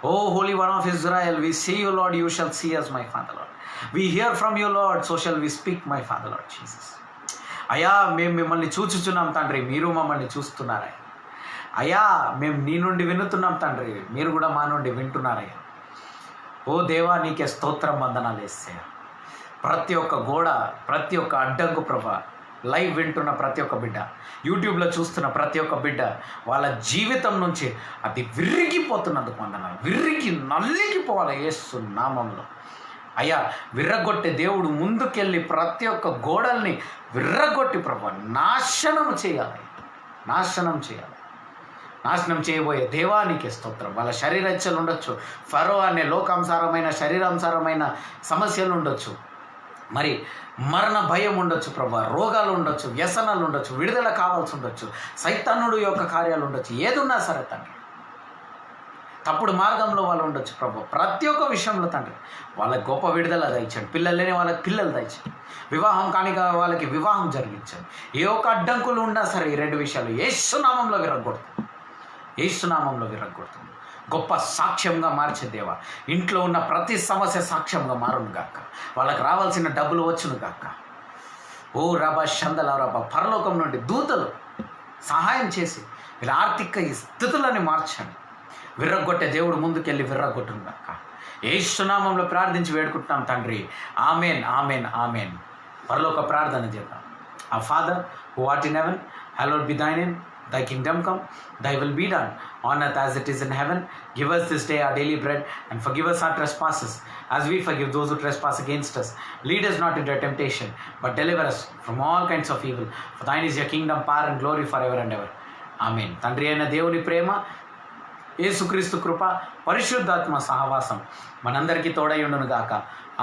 O holy one of Israel, we see you Lord, you shall see us my father Lord. We hear from you Lord, so shall we speak my father Lord Jesus. అయ్యా, మేము మిమ్మల్ని చూచుచున్నాం తండ్రి, మీరు మమ్మల్ని చూస్తున్నారయ్యా. అయ్యా, మేము నీ నుండి వినుతున్నాం తండ్రి, మీరు కూడా మా నుండి వింటున్నారయ్యా. ఓ దేవా, నీకే స్తోత్రం, వందనాలు వేస్తాయా. ప్రతి ఒక్క గోడ, ప్రతి ఒక్క అడ్డంకు ప్రభా, లైవ్ వింటున్న ప్రతి ఒక్క బిడ్డ, యూట్యూబ్లో చూస్తున్న ప్రతి ఒక్క బిడ్డ, వాళ్ళ జీవితం నుంచి అది విరిగిపోతున్నందుకు వందనాలు. విరిగి నల్లిగిపోవాలి యేసు నామంలో. అయ్యా, విర్రగొట్టే దేవుడు ముందుకెళ్ళి ప్రతి ఒక్క గోడల్ని విర్రగొట్టి ప్రభా నాశనం చేయాలి, నాశనం చేయాలి. నాశనం చేయబోయే దేవానికి స్తోత్రం. వాళ్ళ శరీరచ్చలు ఉండొచ్చు, ఫరో అనే లోకానుసారమైన శరీరానుసారమైన సమస్యలు ఉండొచ్చు, మరి మరణ భయం ఉండొచ్చు ప్రభా, రోగాలు ఉండొచ్చు, వ్యసనాలు ఉండొచ్చు, విడుదల కావాల్సి ఉండొచ్చు, సైతానుడు యొక్క కార్యాలు ఉండొచ్చు, ఏదున్నా సరే తండ్రి, తప్పుడు మార్గంలో వాళ్ళు ఉండొచ్చు ప్రభు. ప్రతి ఒక్క విషయంలో తండ్రి వాళ్ళకి గొప్ప విడుదల దయచండి. పిల్లలు లేని వాళ్ళకి పిల్లలు దయచండి, వివాహం కాని వాళ్ళకి వివాహం జరిగించండి. ఏ ఒక్క అడ్డంకులు ఉన్నా సరే ఈ రెండు విషయాలు యేసునామంలో విరగొడుతుంది, యేసునామంలో విరగొడుతుంది. గొప్ప సాక్ష్యంగా మార్చే దేవా, ఇంట్లో ఉన్న ప్రతి సమస్య సాక్ష్యంగా మారును గాక, వాళ్ళకి రావాల్సిన డబ్బులు వచ్చును గాక. ఓ రబా షందల రబా, పరలోకం నుండి దూతలు సహాయం చేసి వీళ్ళ ఆర్థిక స్థితులని మార్చండి. విర్రగొట్టే దేవుడు ముందుకెళ్ళి విర్రగొట్టును గాక. యేసునామంలో ప్రార్థించి వేడుకుంటున్నాం తండ్రి. ఆమెన్, ఆమెన్, ఆమెన్. పరలోక ప్రార్థన చేద్దాం. Our father who art in heaven, hallowed be thy name. Thy kingdom come, thy will be done on earth as it is in heaven. Give us this day our daily bread, and forgive us our trespasses as we forgive those who trespass against us. Lead us not into temptation, but deliver us from all kinds of evil. For thine is your kingdom, power and glory forever and ever. Amen. తండ్రి అయిన దేవుని ప్రేమ, యేసుక్రీస్తు కృప, పరిశుద్ధాత్మ సహవాసం మనందరికీ తోడై ఉండును గాక.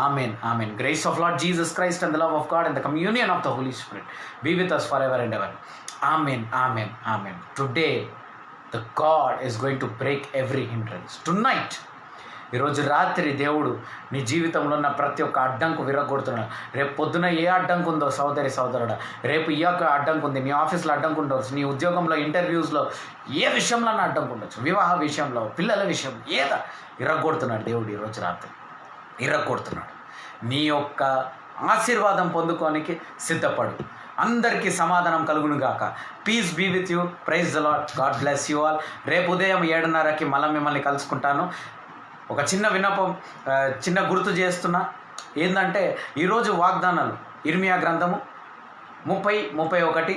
Amen, amen. Grace of Lord Jesus Christ and the love of God and the communion of the Holy Spirit be with us forever and ever. Amen, amen, amen. Today, the God is going to break every hindrance. Tonight, ఈరోజు రాత్రి దేవుడు నీ జీవితంలో ఉన్న ప్రతి ఒక్క అడ్డంకు విరగొడుతున్నాడు. రేపు పొద్దున ఏ అడ్డంకు ఉందో సోదరి సోదరుడా, రేపు ఈ యొక్క అడ్డంకు ఉంది, నీ ఆఫీస్లో అడ్డంకు ఉండవచ్చు, నీ ఉద్యోగంలో ఇంటర్వ్యూస్లో ఏ విషయంలో అడ్డంకు ఉండొచ్చు, వివాహ విషయంలో, పిల్లల విషయం, ఏదో విరగొడుతున్నాడు దేవుడు ఈరోజు రాత్రి, విరగొడుతున్నాడు. నీ యొక్క ఆశీర్వాదం పొందుకోనికి సిద్ధపడు. అందరికీ సమాధానం కలుగును గాక. Peace be with you. Praise the Lord. God bless you all. రేపు ఉదయం 7:30కి మళ్ళీ మిమ్మల్ని కలుసుకుంటాను. ఒక చిన్న విన్నపం, చిన్న గుర్తు చేస్తున్నా. ఏంటంటే ఈరోజు వాగ్దానాలు ఇర్మియా గ్రంథము 30, 31,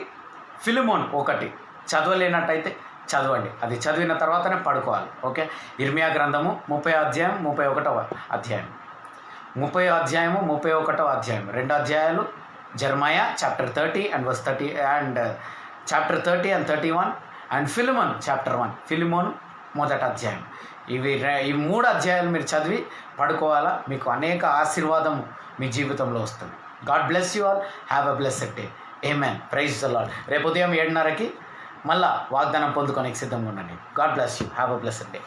ఫిలిమోన్ 1 చదవలేనట్టయితే చదవండి. అది చదివిన తర్వాతనే పడుకోవాలి. ఓకే. ఇర్మియా గ్రంథము 30 అధ్యాయం, 31వ అధ్యాయం, 30 అధ్యాయము, 31వ అధ్యాయం, 2 అధ్యాయాలు. Jeremiah chapter 30 and verse 30 and chapter 30 and 31 and Philemon chapter 1, Philemon మొదటి అధ్యాయం. ఈ 3 అధ్యాయాలు మీరు చదివి పడుకోవాలా. మీకు అనేక ఆశీర్వాదము మీ జీవితంలో వస్తుంది. God bless you all. Have a blessed day. Amen. Praise the Lord. రేపు ఉదయం 7:30కి మళ్ళా వాగ్దానం పొందుకోనికి సిద్ధంగా ఉండండి. God bless you. Have a blessed day.